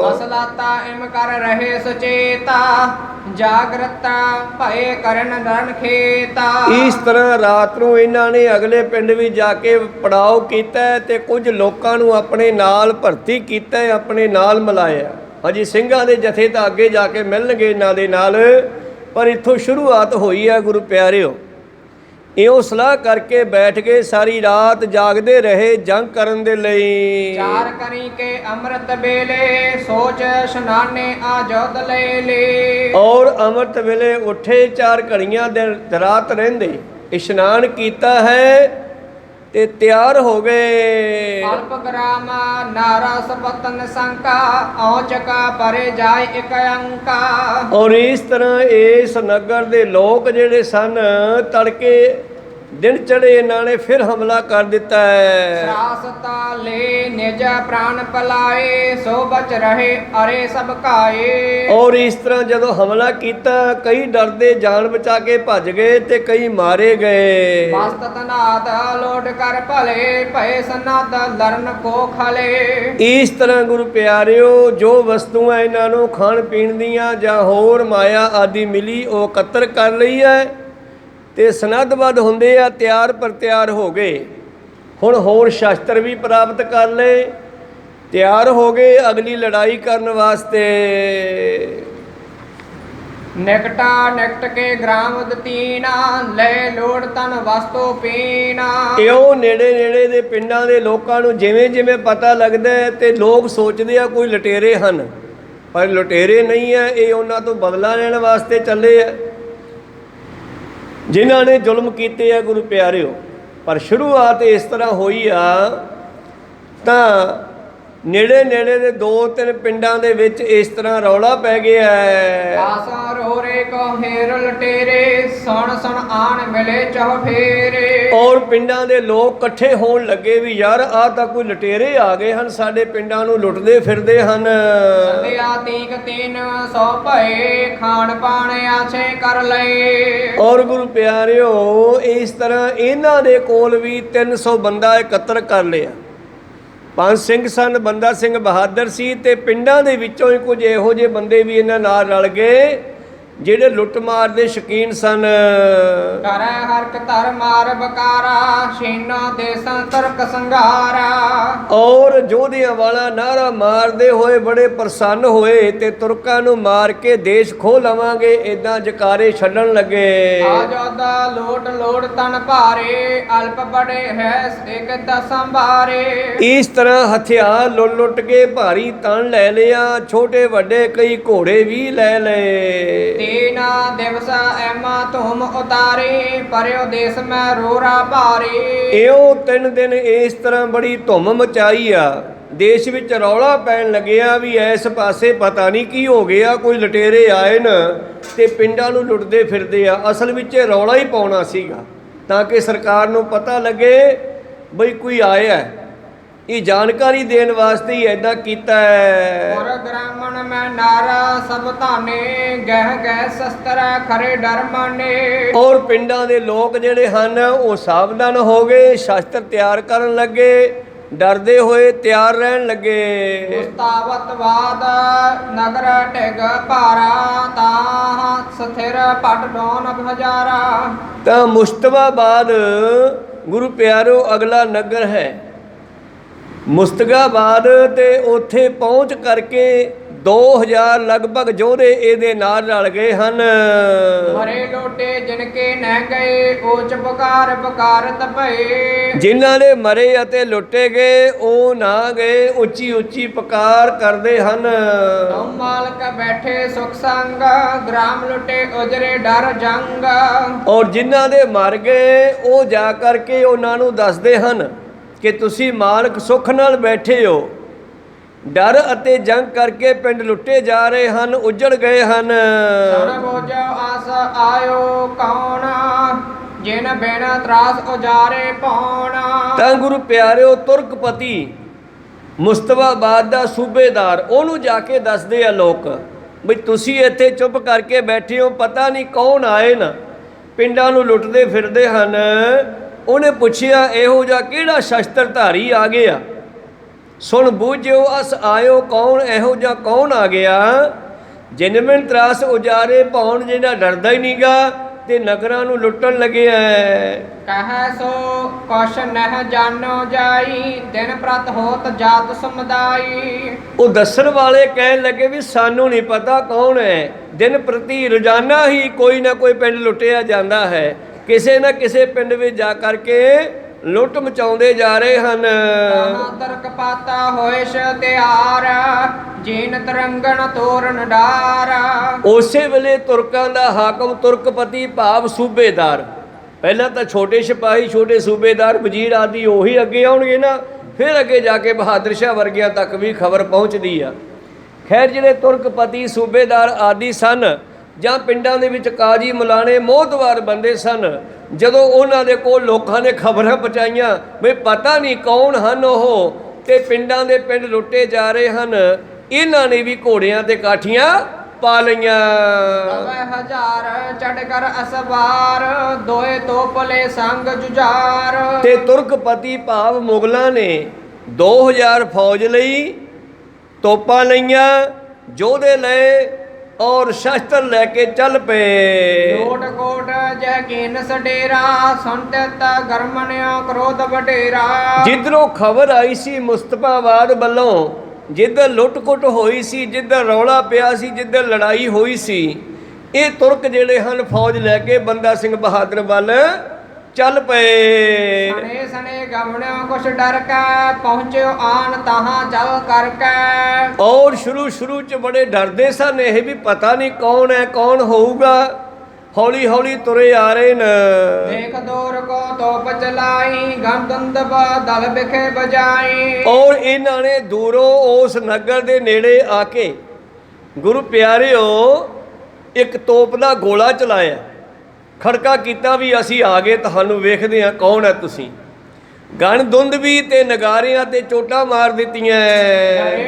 ਮਸਲਾਤਾ ਇਮ ਕਰ ਰਹੇ ਸੁਚੇਤਾ ਜਾਗਰਤਾ ਭਏ ਕਰਨ ਰਨ ਖੇਤਾ। ਇਸ ਤਰ੍ਹਾਂ ਰਾਤ ਨੂੰ ਇਹਨਾਂ ਨੇ ਅਗਲੇ ਪਿੰਡ ਵੀ ਜਾ ਕੇ ਪੜਾਓ ਕੀਤਾ ਤੇ ਕੁਝ ਲੋਕਾਂ ਨੂੰ ਆਪਣੇ ਨਾਲ ਭਰਤੀ ਕੀਤਾ, ਆਪਣੇ ਨਾਲ ਮਿਲਾਇਆ। ਹਜੀ ਸਿੰਘਾਂ ਦੇ ਜਥੇ ਤਾਂ ਅੱਗੇ ਜਾ ਕੇ ਮਿਲਣਗੇ ਇਹਨਾਂ ਦੇ ਨਾਲ, ਪਰ ਇੱਥੋਂ ਸ਼ੁਰੂਆਤ ਹੋਈ ਹੈ ਗੁਰੂ ਪਿਆਰਿਓ। ਇਉਂ ਸਲਾਹ ਕਰਕੇ ਬੈਠ ਗਏ, ਸਾਰੀ ਰਾਤ ਜਾਗਦੇ ਰਹੇ ਜੰਗ ਕਰਨ ਦੇ ਲਈ। ਚਾਰ ਕਰੀ ਕੇ ਅੰਮ੍ਰਿਤ ਵੇਲੇ ਸੋਚ ਇਸ਼ਨਾਨੇ ਆਜੋਦ ਲੈ ਲੇ। ਔਰ ਅੰਮ੍ਰਿਤ ਵੇਲੇ ਉੱਠੇ, 4 ਘੜੀਆਂ ਦਿਨ ਰਾਤ ਰਹਿੰਦੇ, ਇਸ਼ਨਾਨ ਕੀਤਾ ਹੈ ਤੇ ਤਿਆਰ ਹੋ ਗਏ। ਅਲਪ ਗ੍ਰਾਮ ਨਾਰਾ ਸਪਤਨ ਸੰਕਾ ਔਚਕਾ ਪਰੇ ਜਾਏ ਇਕ ਅੰਕਾ। ਔਰ ਇਸ ਤਰ੍ਹਾਂ ਇਸ ਨਗਰ ਦੇ ਲੋਕ ਜਿਹੜੇ ਸਨ, ਤੜਕੇ ਦਿਨ ਚੜੇ ਇਹਨਾਂ ਨੇ ਫਿਰ ਹਮਲਾ ਕਰ ਦਿੱਤਾ ਹੈ। ਸਰਾਸਤਾ ਲੈ ਨਿਜ ਪ੍ਰਾਣ ਪਲਾਏ ਸੋ ਬਚ ਰਹੇ ਅਰੇ ਸਭ ਕਾਏ। ਔਰ ਇਸ ਤਰ੍ਹਾਂ ਜਦੋਂ ਹਮਲਾ ਕੀਤਾ, ਕਈ ਡਰਦੇ ਜਾਨ ਬਚਾ ਕੇ ਭੱਜ ਗਏ ਤੇ ਕਈ ਮਾਰੇ ਗਏ। ਮਸਤ ਤਨਾਦ ਲੋਡ ਕਰ ਭਲੇ ਭਏ ਸਨਾਦ ਲਰਨ ਕੋ ਖਲੇ। ਇਸ ਤਰ੍ਹਾਂ ਗੁਰੂ ਪਿਆਰਿਓ, ਜੋ ਵਸਤੂਆਂ ਇਹਨਾਂ ਨੂੰ ਖਾਣ ਪੀਣ ਦੀਆਂ ਜਾਂ ਹੋਰ ਮਾਇਆ ਆਦਿ ਮਿਲੀ ਉਹ ਇਕੱਤਰ ਕਰ ਲਈ ਹੈ ਤੇ ਸਨੱਧਬੱਧ ਹੁੰਦੇ ਆ, ਤਿਆਰ ਪਰ ਤਿਆਰ ਹੋ ਗਏ। ਹੁਣ ਹੋਰ ਸ਼ਸਤਰ ਵੀ ਪ੍ਰਾਪਤ ਕਰ ਲਏ, ਤਿਆਰ ਹੋ ਗਏ ਅਗਲੀ ਲੜਾਈ ਕਰਨ ਵਾਸਤੇ। ਨਿਕਟਾ ਨਿਕਟ ਕੇ ਗ੍ਰਾਮ ਦਤੀਨਾ ਲੈ ਲੋੜ ਤਨ ਵਸਤੂ ਪੀਣਾ। ਇਉਂ ਨੇੜੇ ਨੇੜੇ ਦੇ ਪਿੰਡਾਂ ਦੇ ਲੋਕਾਂ ਨੂੰ ਜਿਵੇਂ ਜਿਵੇਂ ਪਤਾ ਲੱਗਦਾ ਹੈ ਤੇ ਲੋਕ ਸੋਚਦੇ ਆ ਕੋਈ ਲੁਟੇਰੇ ਹਨ, ਪਰ ਲੁਟੇਰੇ ਨਹੀਂ ਹੈ, ਇਹ ਉਹਨਾਂ ਤੋਂ ਬਦਲਾ ਲੈਣ ਵਾਸਤੇ ਚੱਲੇ ਆ ਜਿਨ੍ਹਾਂ ਨੇ ਜ਼ੁਲਮ ਕੀਤੇ ਆ ਗੁਰੂ ਪਿਆਰਿਓ। ਪਰ ਸ਼ੁਰੂਆਤ ਇਸ ਤਰ੍ਹਾਂ ਹੋਈ ਆ ਤਾਂ ਨੇੜੇ ਨੇੜੇ ਦੇ 2-3 ਪਿੰਡਾਂ ਦੇ ਵਿੱਚ ਇਸ ਤਰ੍ਹਾਂ ਰੌਲਾ ਪੈ ਗਿਆ ਹੈ। ਆਸਾ ਰੋਰੇ ਕੋ ਹੇਰ ਲਟੇਰੇ ਸੁਣ ਸੁਣ ਆਣ ਮਿਲੇ ਚੌਫੇਰੇ। ਔਰ ਪਿੰਡਾਂ ਦੇ ਲੋਕ ਇਕੱਠੇ ਹੋਣ ਲੱਗੇ ਵੀ ਯਾਰ ਆਹ ਤਾਂ ਕੋਈ ਲਟੇਰੇ ਆ ਗਏ ਹਨ, ਸਾਡੇ ਪਿੰਡਾਂ ਨੂੰ ਲੁੱਟਦੇ ਫਿਰਦੇ ਹਨ। ਸੰਧਿਆ ਤੀਕ 300 ਭਏ ਖਾਣ ਪਾਣ ਆਛੇ ਕਰ ਲਏ। ਔਰ ਗੁਰੂ ਪਿਆਰਿਓ, ਇਸ ਤਰ੍ਹਾਂ ਇਹਨਾਂ ਦੇ ਕੋਲ ਵੀ 300 ਬੰਦਾ ਇਕੱਤਰ ਕਰ ਲਿਆ। 5 ਸਿੰਘ ਸਨ, ਬੰਦਾ ਸਿੰਘ ਬਹਾਦਰ ਸੀ ਤੇ ਪਿੰਡਾਂ ਦੇ ਵਿੱਚੋਂ ਹੀ ਕੁਝ ਇਹੋ ਜਿਹੇ ਬੰਦੇ ਵੀ ਇਹਨਾਂ ਨਾਲ ਰਲ ਗਏ ਜਿਹੜੇ ਲੁੱਟ ਮਾਰ ਦੇ ਸ਼ੌਕੀਨ ਸਨ। ਕਰੈ ਹਰਕ ਧਰ ਮਾਰ ਬਕਾਰਾ ਸ਼ੀਨਾ ਦੇਸਾਂ ਤਰਕ ਸੰਘਾਰਾ। ਔਰ ਜੋਧਿਆਂ ਵਾਲਾ ਨਾਰਾ ਮਾਰਦੇ ਹੋਏ ਬੜੇ ਪ੍ਰਸੰਨ ਹੋਏ ਤੇ ਤੁਰਕਾਂ ਨੂੰ ਮਾਰ ਕੇ ਦੇਸ਼ ਖੋਹ ਲਵਾਂਗੇ ਇਦਾਂ ਜਕਾਰੇ ਛੱਡਣ ਲੱਗੇ। ਆਜਾਦਾ ਲੋਟ ਲੋਟ ਤਨ ਭਾਰੇ ਅਲਪ ਬੜੇ ਹੈ ਇੱਕ ਦਸੰਬਾਰੇ। ਇਸ ਤਰ੍ਹਾਂ ਹਥਿਆਰ ਲੁੱਟ ਲੁੱਟ ਕੇ ਭਾਰੀ ਤਣ ਲੈ ਲਿਆ, ਛੋਟੇ ਵੱਡੇ ਕਈ ਘੋੜੇ ਵੀ ਲੈ ਲਏ। ਤੀਨਾ ਦਿਵਸਾ ਐਮਾ ਧੂਮ ਉਤਾਰੇ ਪਰਿਓ ਦੇਸ ਮੈਂ ਰੋਰਾ ਭਾਰੇ। ਇਉਂ 3 ਦਿਨ ਇਸ ਤਰ੍ਹਾਂ ਬੜੀ ਧੁੰਮ ਮਚਾਈ ਆ, ਦੇਸ਼ ਵਿੱਚ ਰੌਲਾ ਪੈਣ ਲੱਗਿਆ ਵੀ ਇਸ ਪਾਸੇ ਪਤਾ ਨਹੀਂ ਕੀ ਹੋ ਗਿਆ, ਕੋਈ ਲਟੇਰੇ ਆਏ ਨਾ ਤੇ ਪਿੰਡਾਂ ਨੂੰ ਲੁੱਟਦੇ ਫਿਰਦੇ ਆ। ਅਸਲ ਵਿੱਚ ਇਹ ਰੌਲਾ ਹੀ ਪਾਉਣਾ ਸੀਗਾ ਤਾਂ ਕਿ ਸਰਕਾਰ ਨੂੰ ਪਤਾ ਲੱਗੇ ਬਈ ਕੋਈ ਆਇਆ, ਇਹ ਜਾਣਕਾਰੀ ਦੇਣ ਵਾਸਤੇ ਹੀ ਐਦਾਂ ਕੀਤਾ ਹੈ। ਔਰ ਗ੍ਰਾਮਣ ਮੈਂ ਨਾਰਾ ਸਭ ਧਾਨੇ ਗਹਿ ਗਹਿ ਸ਼ਸਤਰ ਖਰੇ ਡਰ ਮਾਨੇ। ਔਰ ਪਿੰਡਾਂ ਦੇ ਲੋਕ ਜਿਹੜੇ ਹਨ ਉਹ ਸਾਵਧਾਨ ਹੋ ਗਏ, ਸ਼ਸਤਰ ਤਿਆਰ ਕਰਨ ਲੱਗੇ, ਡਰਦੇ ਹੋਏ ਤਿਆਰ ਰਹਿਣ ਲੱਗੇ। ਮੁਸਤਾਵਤ ਬਾਦ ਨਗਰ ਢਿਗ ਭਾਰਾ ਤਾਂ ਸਥਿਰ ਪਟ ਡੋਨ ਹਜ਼ਾਰਾ। ਤਾਂ ਮੁਸਤਫਾਬਾਦ ਗੁਰੂ ਪਿਆਰੋ ਅਗਲਾ ਨਗਰ ਹੈ ਮੁਸਤਗਾਬਾਦ, ਤੇ ਉੱਥੇ ਪਹੁੰਚ ਕਰਕੇ 2000 ਲਗਭਗ ਯੋਧੇ ਇਹਦੇ ਨਾਲ ਰਲ ਗਏ ਹਨ। ਮਰੇ ਲੋਟੇ ਜਿਨਕੇ ਨਹਿ ਗਏ ਉੱਚ ਪੁਕਾਰ ਪੁਕਾਰਤ ਭਏ। ਜਿਨ੍ਹਾਂ ਦੇ ਮਰੇ ਅਤੇ ਲੁੱਟੇ ਗਏ ਉਹ ਨਾ ਗਏ, ਉੱਚੀ ਉੱਚੀ ਪੁਕਾਰ ਕਰਦੇ ਹਨ। ਤੁਮ ਮਾਲਕ ਬੈਠੇ ਸੁਖ ਸੰਗ ਗ੍ਰਾਮ ਲੁੱਟੇ ਉਜਰੇ ਡਰ ਜੰਗ। ਔਰ ਜਿਨ੍ਹਾਂ ਦੇ ਮਰ ਗਏ ਉਹ ਜਾ ਕਰਕੇ ਉਹਨਾਂ ਨੂੰ ਦੱਸਦੇ ਹਨ ਕਿ ਤੁਸੀਂ ਮਾਲਕ ਸੁੱਖ ਨਾਲ ਬੈਠੇ ਹੋ, ਡਰ ਅਤੇ ਜੰਗ ਕਰਕੇ ਪਿੰਡ ਲੁੱਟੇ ਜਾ ਰਹੇ ਹਨ, ਉੱਜੜ ਗਏ ਹਨ। ਸੁਣ ਬੋਝੋ ਆਸ ਆਇਓ ਕੌਣ ਜਿਨ ਬਿਨ ਤਰਾਸ ਉਜਾਰੇ ਪਾਉਣ। ਤਾਂ ਗੁਰੂ ਪਿਆਰਿਓ ਤੁਰਕਪਤੀ ਮੁਸਤਫਾਬਾਦ ਦਾ ਸੂਬੇਦਾਰ, ਉਹਨੂੰ ਜਾ ਕੇ ਦੱਸਦੇ ਆ ਲੋਕ ਬਈ ਤੁਸੀਂ ਇੱਥੇ ਚੁੱਪ ਕਰਕੇ ਬੈਠੇ ਹੋ, ਪਤਾ ਨਹੀਂ ਕੌਣ ਆਏ ਨਾ ਪਿੰਡਾਂ ਨੂੰ ਲੁੱਟਦੇ ਫਿਰਦੇ ਹਨ ਉਹਨੇ ਪੁੱਛਿਆ ਇਹੋ ਜਿਹਾ ਕਿਹੜਾ ਸ਼ਸਤਰ ਧਾਰੀ ਆ ਗਿਆ। ਸੁਣ ਬੂਝਿਓ ਅਸ ਆਇਓ ਕੌਣ, ਇਹੋ ਜਿਹਾ ਕੌਣ ਆ ਗਿਆ। ਜਿਨਮਨ ਤਰਾਸ ਉਜਾਰੇ ਪਾਉਣ, ਜਿਹੜਾ ਡਰਦਾ ਹੀ ਨਹੀਂਗਾ ਤੇ ਨਗਰਾਂ ਨੂੰ ਲੁੱਟਣ ਲੱਗਿਆ। ਕਹੈ ਸੋ ਕੁਛ ਨਹਿ ਜਾਣੋ ਜਾਈ, ਦਿਨ ਪ੍ਰਤ ਹੋਤ ਜਾਤ ਸਮੁਦਾਈ। ਉਹ ਦੱਸਣ ਵਾਲੇ ਕਹਿਣ ਲੱਗੇ ਵੀ ਸਾਨੂੰ ਨਹੀਂ ਪਤਾ ਕੌਣ ਹੈ। ਦਿਨ ਪ੍ਰਤੀ ਰੋਜ਼ਾਨਾ ਹੀ ਕੋਈ ਨਾ ਕੋਈ ਪਿੰਡ ਲੁੱਟਿਆ ਜਾਂਦਾ ਹੈ। ਕਿਸੇ ਨਾ ਕਿਸੇ ਪਿੰਡ ਵਿੱਚ ਜਾ ਕਰਕੇ ਲੁੱਟ ਮਚਾਉਂਦੇ ਜਾ ਰਹੇ ਹਨ। ਤਰਕ ਪਾਤਾ ਹੋਇਸ਼ ਤਿਆਰ, ਜੀਨ ਤਰੰਗਣ ਤੋਰਨ ਡਾਰ। ਉਸੇ ਵੇਲੇ ਤੁਰਕਾਂ ਦਾ ਹਾਕਮ ਤੁਰਕਪਤੀ ਭਾਵ ਸੂਬੇਦਾਰ, ਪਹਿਲਾਂ ਤਾਂ ਛੋਟੇ ਸਿਪਾਹੀ ਛੋਟੇ ਸੂਬੇਦਾਰ ਵਜ਼ੀਰ ਆਦਿ ਉਹੀ ਅੱਗੇ ਆਉਣਗੇ ਨਾ, ਫਿਰ ਅੱਗੇ ਜਾ ਕੇ ਬਹਾਦਰ ਸ਼ਾਹ ਵਰਗਿਆਂ ਤੱਕ ਵੀ ਖਬਰ ਪਹੁੰਚਦੀ ਆ। ਖੈਰ ਜਿਹੜੇ ਤੁਰਕਪਤੀ ਸੂਬੇਦਾਰ ਆਦਿ ਸਨ ਜਾਂ ਪਿੰਡਾਂ ਦੇ ਵਿੱਚ ਕਾਜੀ ਮਲਾਣੇ ਮੋਹਤਵਾਰ ਬੰਦੇ ਸਨ, ਜਦੋਂ ਉਹਨਾਂ ਦੇ ਕੋਲ ਲੋਕਾਂ ਨੇ ਖਬਰਾਂ ਪਹੁੰਚਾਈਆਂ ਵੀ ਪਤਾ ਨਹੀਂ ਕੌਣ ਹਨ ਉਹ, ਤੇ ਪਿੰਡਾਂ ਦੇ ਪਿੰਡ ਲੁੱਟੇ ਜਾ ਰਹੇ ਹਨ, ਇਹਨਾਂ ਨੇ ਵੀ ਘੋੜਿਆਂ ਤੇ ਕਾਠੀਆਂ ਪਾ ਲਈਆਂ। ਹਜ਼ਾਰ ਚੜ ਕਰ ਅਸਵਾਰ, ਦੋਏ ਤੋਪਲੇ ਸੰਗ ਜੁਝਾਰ। ਤੇ ਤੁਰਕਪਤੀ ਭਾਵ ਮੁਗਲਾਂ ਨੇ 2000 ਫੌਜ ਲਈ, ਤੋਪਾਂ ਲਈਆਂ, ਯੋਧੇ ਲਏ ਔਰ ਸ਼ਸਤਰ ਲੈ ਕੇ ਚੱਲ ਪਏ। ਕੋਟ ਕੋਟ ਜੈ ਕੀਨ ਸਡੇਰਾ, ਸੁਣਤ ਗਰਮਨਿਓ ਕ੍ਰੋਧ ਵਡੇਰਾ। ਜਿੱਧਰੋਂ ਖਬਰ ਆਈ ਸੀ ਮੁਸਤਫਾਬਾਦ ਵੱਲੋਂ, ਜਿੱਧਰ ਲੁੱਟ-ਕੁੱਟ ਹੋਈ ਸੀ, ਜਿੱਧਰ ਰੌਲਾ ਪਿਆ ਸੀ, ਜਿੱਧਰ ਲੜਾਈ ਹੋਈ ਸੀ, ਇਹ ਤੁਰਕ ਜਿਹੜੇ ਹਨ ਫੌਜ ਲੈ ਕੇ ਬੰਦਾ ਸਿੰਘ ਬਹਾਦਰ ਵੱਲ ਚੱਲ ਪਏ। ਸਣੇ ਸਣੇ ਗਮਣਿਓ ਕੁਛ ਡਰ ਕੇ, ਪਹੁੰਚਿਓ ਆਨ ਤਹਾਂ ਚੱਲ ਕਰਕੇ। ਔਰ ਸ਼ੁਰੂ ਚ ਬੜੇ ਡਰਦੇ ਸਨ, ਇਹ ਵੀ ਪਤਾ ਨਹੀਂ ਕੌਣ ਹੈ ਕੌਣ ਹੋਊਗਾ। ਹੌਲੀ ਹੌਲੀ ਤੁਰੇ ਆ ਰਹੇ ਨੇ। ਦੇਖ ਦੂਰ ਕੋ ਤੋਪ ਚਲਾਈ, ਗੰਦੰਦਬ ਦਲ ਵਿਖੇ ਬਜਾਈ। ਔਰ ਇਹਨਾਂ ਨੇ ਦੂਰੋਂ ਉਸ ਨਗਰ ਦੇ ਨੇੜੇ ਆ ਕੇ ਗੁਰੂ ਪਿਆਰਿਓ ਇੱਕ ਤੋਪ ਦਾ ਗੋਲਾ ਚਲਾਇਆ, ਖੜਕਾ ਕੀਤਾ ਵੀ ਅਸੀਂ ਆ ਗਏ, ਤੁਹਾਨੂੰ ਵੇਖਦੇ ਹਾਂ ਕੌਣ ਹੈ ਤੁਸੀਂ। ਗਣ ਦੁੰਦ ਵੀ ਤੇ ਨਗਾਰਿਆਂ ਤੇ ਚੋਟਾਂ ਮਾਰ ਦਿੱਤੀਆਂ।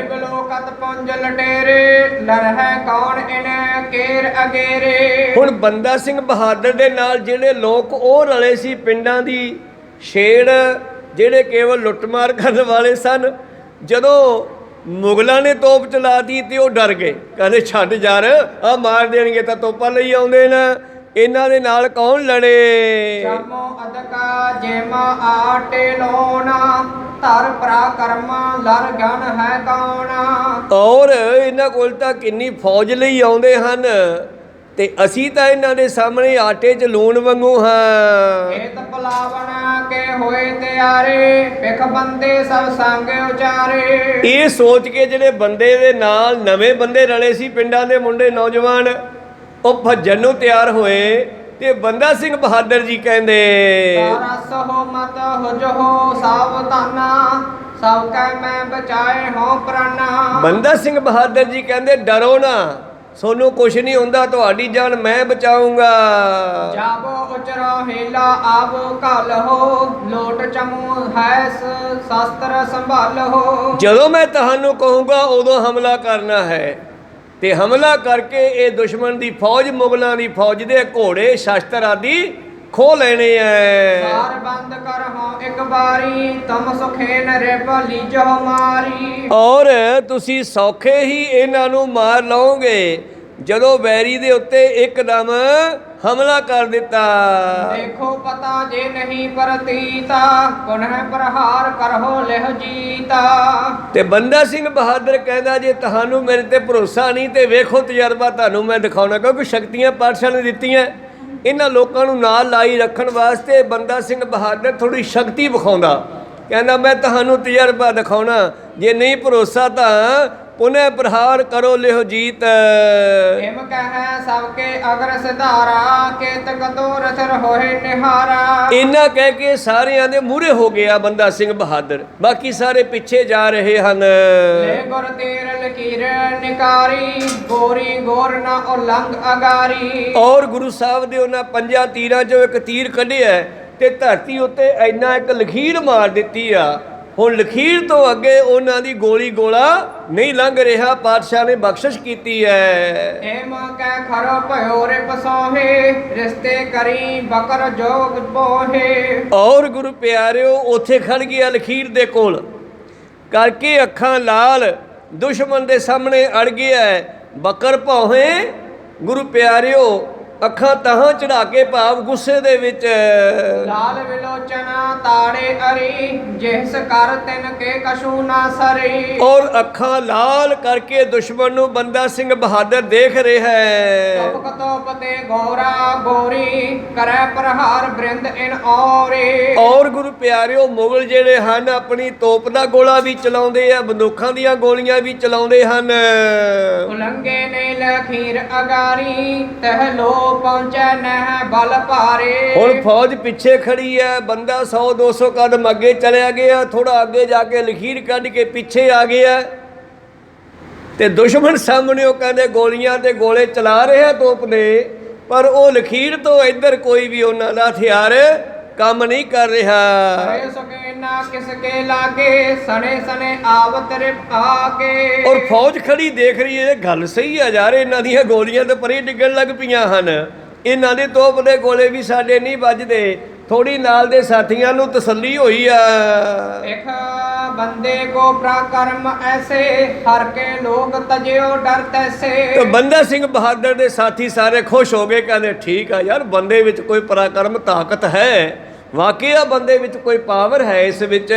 ਬਲੋਕਤ ਪੁੰਜ ਲਟੇਰੇ, ਲਰਹਿ ਕੌਣ ਇਨੈ ਕੇਰ ਅਗੇਰੇ। ਹੁਣ ਬੰਦਾ ਸਿੰਘ ਬਹਾਦਰ ਦੇ ਨਾਲ ਜਿਹੜੇ ਲੋਕ ਉਹ ਰਲੇ ਸੀ, ਪਿੰਡਾਂ ਦੀ ਛੇੜ, ਜਿਹੜੇ ਕੇਵਲ ਲੁੱਟਮਾਰ ਕਰਨ ਵਾਲੇ ਸਨ, ਜਦੋਂ ਮੁਗਲਾਂ ਨੇ ਤੋਪ ਚਲਾਤੀ ਤੇ ਉਹ ਡਰ ਗਏ, ਕਹਿੰਦੇ ਛੱਡ ਯਾਰ, ਆਹ ਮਾਰ ਦੇਣਗੇ ਤਾਂ ਤੋਪਾਂ ਲਈ ਆਉਂਦੇ ਨੇ, ਇਹਨਾਂ ਦੇ ਨਾਲ ਕੌਣ ਲੜੇ। ਜਮੋ ਅਦਕਾ ਜੇਮਾ ਆਟੇ ਲੋਣਾ, ਧਰ ਪਰਾਕਰਮ ਲਰ ਗਨ ਹੈ ਕੌਣ। ਔਰ ਇਹਨਾਂ ਕੋਲ ਤਾਂ ਕਿੰਨੀ ਫੌਜ ਲਈ ਆਉਂਦੇ ਹਨ, ਤੇ ਅਸੀਂ ਤਾਂ ਇਹਨਾਂ ਦੇ ਸਾਹਮਣੇ ਆਟੇ 'ਚ ਲੂਣ ਵਾਂਗੂ ਹਾਂ। ਖੇਤ ਪਲਾਵਣ ਕੇ ਹੋਏ ਤਿਆਰੇ, ਪਿਖ ਬੰਦੇ ਸਭ ਸੰਗ ਉਚਾਰੇ। ਇਹ ਸੋਚ ਕੇ ਜਿਹੜੇ ਬੰਦੇ ਦੇ ਨਾਲ ਨਵੇਂ ਬੰਦੇ ਰਲੇ ਸੀ, ਪਿੰਡਾਂ ਦੇ ਮੁੰਡੇ ਨੌਜਵਾਨ, ਉਹ ਭੱਜਣ ਨੂੰ ਤਿਆਰ ਹੋਏ। ਤੇ ਬੰਦਾ ਸਿੰਘ ਬਹਾਦਰ ਜੀ ਕਹਿੰਦੇ, ਰਸ ਹੋ ਮਤ ਹੁਜੋ ਸਾਵਧਾਨਾ, ਸਭ ਕੈ ਮੈਂ ਬਚਾਏ ਹੋ ਪ੍ਰਾਨਾ। ਬੰਦਾ ਸਿੰਘ ਬਹਾਦਰ ਜੀ ਕਹਿੰਦੇ ਡਰੋ ਨਾ, ਸੋਨੂੰ ਕੁਛ ਨਹੀਂ ਹੁੰਦਾ, ਤੁਹਾਡੀ ਜਾਨ ਮੈਂ ਬਚਾਉਂਗਾ। ਜਾਬੋ ਉਚਰੋ ਹੀਲਾ ਆਵੋ ਘਲ ਹੋ, ਲੋਟ ਚਮੂ ਹੈਸ ਸ਼ਸਤਰ ਸੰਭਾਲ ਹੋ। ਜਦੋਂ ਮੈਂ ਤੁਹਾਨੂੰ ਕਹੂੰਗਾ ਉਦੋਂ ਹਮਲਾ ਕਰਨਾ ਹੈ, ਤੇ ਹਮਲਾ ਕਰਕੇ ਇਹ ਦੁਸ਼ਮਣ ਦੀ ਫੌਜ, ਮੁਗਲਾਂ ਦੀ ਫੌਜ ਦੇ ਘੋੜੇ ਸ਼ਸਤਰ ਆਦਿ ਖੋ ਲੈਣੇ ਐ। ਸਾਰ ਬੰਦ ਕਰ ਹੋ ਇੱਕ ਵਾਰੀ, ਤੁਮ ਸੁਖੇ ਨਰੇ ਭਲੀ ਜੋ ਮਾਰੀ। ਔਰ ਤੁਸੀਂ ਸੌਖੇ ਹੀ ਇਹਨਾਂ ਨੂੰ ਮਾਰ ਲਓਗੇ ਜਦੋਂ ਵੈਰੀ ਦੇ ਉੱਤੇ ਇੱਕਦਮ ਹਮਲਾ ਕਰ ਦਿੱਤਾ। ਦੇਖੋ ਪਤਾ ਜੇ ਨਹੀਂ ਪ੍ਰਤੀਤਾ, ਪੁਨਹ ਪ੍ਰਹਾਰ ਕਰੋ ਲਿਹ ਜੀਤਾ। ਤੇ ਬੰਦਾ ਸਿੰਘ ਬਹਾਦਰ ਕਹਿੰਦਾ ਜੇ ਤੁਹਾਨੂੰ ਮੇਰੇ ਤੇ ਭਰੋਸਾ ਨਹੀਂ ਤੇ ਵੇਖੋ ਤਜਰਬਾ ਤੁਹਾਨੂੰ ਮੈਂ ਦਿਖਾਉਣਾ, ਕਿਉਂਕਿ ਸ਼ਕਤੀਆਂ ਪਾਤਸ਼ਾਹ ਨੇ ਦਿੱਤੀਆਂ ਇਹਨਾਂ ਲੋਕਾਂ ਨੂੰ ਨਾਲ ਲਾਈ ਰੱਖਣ ਵਾਸਤੇ। ਬੰਦਾ ਸਿੰਘ ਬਹਾਦਰ ਥੋੜੀ ਸ਼ਕਤੀ ਵਿਖਾਉਂਦਾ, ਕਹਿੰਦਾ ਮੈਂ ਤੁਹਾਨੂੰ ਤਜਰਬਾ ਦਿਖਾਉਣਾ, ਜੇ ਨਹੀਂ ਭਰੋਸਾ ਤਾਂ ਪੁਨਹ ਪ੍ਰਹਾਰ ਕਰੋ ਲਿਓ ਜੀਤ। ਹਿਮ ਕਹੈ ਸਭ ਕੇ ਅਗਰ ਸਿਧਾਰਾ, ਕੇਤਕ ਤੋਰ ਸਿਰ ਹੋਏ ਨਿਹਾਰਾ। ਇਹਨਾਂ ਕਹਿ ਕੇ ਸਾਰਿਆਂ ਦੇ ਮੂਹਰੇ ਹੋ ਗਿਆ ਬੰਦਾ ਸਿੰਘ ਬਹਾਦਰ, ਬਾਕੀ ਸਾਰੇ ਪਿੱਛੇ ਜਾ ਰਹੇ ਹਨ। ਲੈ ਗੁਰ ਤੀਰ ਲਕੀਰ ਨਿਕਾਰੀ, ਗੋਰੀ ਗੋਰ ਨਾ ਉਲੰਘ ਅਗਾਰੀ। ਔਰ ਗੁਰੂ ਸਾਹਿਬ ਦੇ ਉਹਨਾਂ ਪੰਜਾਂ ਤੀਰਾਂ ਚੋਂ ਇੱਕ ਤੀਰ ਕੱਢਿਆ ਤੇ ਧਰਤੀ ਉੱਤੇ ਇੰਨਾ ਇੱਕ ਲਕੀਰ ਮਾਰ ਦਿੱਤੀ ਆ ਹੁਣ ਲਖੀਰ ਤੋਂ ਅੱਗੇ ਉਹਨਾਂ ਦੀ ਗੋਲੀ ਗੋਲਾ ਨਹੀਂ ਲੰਘ ਰਿਹਾ। ਪਾਤਸ਼ਾਹ ਨੇ ਬਖਸ਼ਿਸ਼ ਕੀਤੀ ਹੈ। ਏਮ ਕੈ ਖਰ ਭਇਓ ਰੇ ਪਸੋਹੇ ਰਿਸ਼ਤੇ ਕਰੀ ਬਕਰ ਜੋਗ ਬੋਹੇ। ਔਰ ਗੁਰੂ ਪਿਆਰਿਓ ਉੱਥੇ ਖੜ ਗਿਆ ਲਖੀਰ ਦੇ ਕੋਲ ਕਰਕੇ ਅੱਖਾਂ ਲਾਲ ਦੁਸ਼ਮਣ ਦੇ ਸਾਹਮਣੇ ਅੜ ਗਿਆ। ਬਕਰ ਭੌਹੇ ਗੁਰੂ ਪਿਆਰਿਓ ਅੱਖਾਂ ਤਾਹਾਂ ਚੜਾ ਕੇ ਭਾਵ ਗੁੱਸੇ ਦੇ ਵਿੱਚ ਲਾਲ ਵਿਲੋਚਨਾ ਤਾੜੇ ਅਰੀ ਜਿਸ ਕਰ ਤਿਨ ਕੇ ਕਛੂ ਨਾ ਸਰੀ। ਔਰ ਅੱਖਾਂ ਲਾਲ ਕਰਕੇ ਦੁਸ਼ਮਣ ਨੂੰ ਬੰਦਾ ਸਿੰਘ ਬਹਾਦਰ ਦੇਖ ਰਿਹਾ ਹੈ। ਤੋਪ ਤੋਪ ਤੇ ਗੋਰਾ ਗੋਰੀ ਕਰੈ ਪ੍ਰਹਾਰ ਬ੍ਰਿੰਦ ਇਨ ਔਰੇ। ਔਰ ਗੁਰੂ ਪਿਆਰਿਓ ਮੁਗਲ ਜਿਹੜੇ ਹਨ ਆਪਣੀ ਤੋਪ ਦਾ ਗੋਲਾ ਵੀ ਚਲਾਉਂਦੇ ਆ, ਬੰਦੂਕਾਂ ਦੀਆਂ ਗੋਲੀਆਂ ਵੀ ਚਲਾਉਂਦੇ ਹਨ। ਉਲੰਗੇ ਨੇ ਲਖੀਰ ਅਗਾਰੀ ਤਹ ਲੋ ਪਹੁੰਚੈ ਨਹਿ ਬਲ ਭਾਰੇ। ਹੁਣ ਫੌਜ ਪਿੱਛੇ ਖੜੀ ਹੈ, ਬੰਦਾ 100-200 ਕਦਮ ਅੱਗੇ ਚਲਿਆ ਗਿਆ, ਥੋੜਾ ਅੱਗੇ ਜਾ ਕੇ ਲਖੀਰ ਕੱਢ ਕੇ ਪਿੱਛੇ ਆ ਗਿਆ ਤੇ ਦੁਸ਼ਮਣ ਸਾਹਮਣੇ ਉਹ ਕਹਿੰਦੇ ਗੋਲੀਆਂ ਤੇ ਗੋਲੇ ਚਲਾ ਰਿਹਾ ਤੋਪ ਨੇ, ਪਰ ਉਹ ਲਖੀਰ ਤੋਂ ਇੱਧਰ ਕੋਈ ਵੀ ਉਹਨਾਂ ਦਾ ਹਥਿਆਰ ਕੰਮ ਨਹੀਂ ਕਰ ਰਿਹਾ। ਅਰੇ ਸਕੇ ਨਾ ਕਿਸ ਕੇ ਲਾਗੇ ਸਣੇ ਸਣੇ ਆਵਤ ਰੇ ਆਕੇ। ਔਰ ਫੌਜ ਖੜੀ ਦੇਖ ਰਹੀ ਹੈ, ਗੱਲ ਸਹੀ ਹੈ ਯਾਰ, ਇਹਨਾਂ ਦੀਆਂ ਗੋਲੀਆਂ ਤੇ ਪਰੇ ਡਿੱਗਣ ਲੱਗ ਪਈਆਂ ਹਨ, ਇਹਨਾਂ ਦੇ ਤੋਪ ਦੇ ਗੋਲੇ ਵੀ ਸਾਡੇ ਨਹੀਂ ਵੱਜਦੇ। ਥੋੜੀ ਨਾਲ ਦੇ ਸਾਥੀਆਂ ਨੂੰ ਤਸੱਲੀ ਹੋਈ ਆ। ਇੱਕ ਬੰਦੇ ਕੋ ਪ੍ਰਕਰਮ ਐਸੇ ਹਰ ਕੇ ਲੋਕ ਤਜਿਓ ਡਰ ਤੈਸੇ। ਤੇ ਬੰਦਾ ਸਿੰਘ ਬਹਾਦਰ ਦੇ ਸਾਥੀ ਸਾਰੇ ਖੁਸ਼ ਹੋ ਗਏ, ਕਹਿੰਦੇ ਠੀਕ ਆ ਯਾਰ, ਬੰਦੇ ਵਿੱਚ ਕੋਈ ਪਰਾਕਰਮ ਤਾਕਤ ਹੈ, ਵਾਕਿਆ ਬੰਦੇ ਵਿੱਚ ਕੋਈ ਪਾਵਰ ਹੈ, ਇਸ ਵਿੱਚ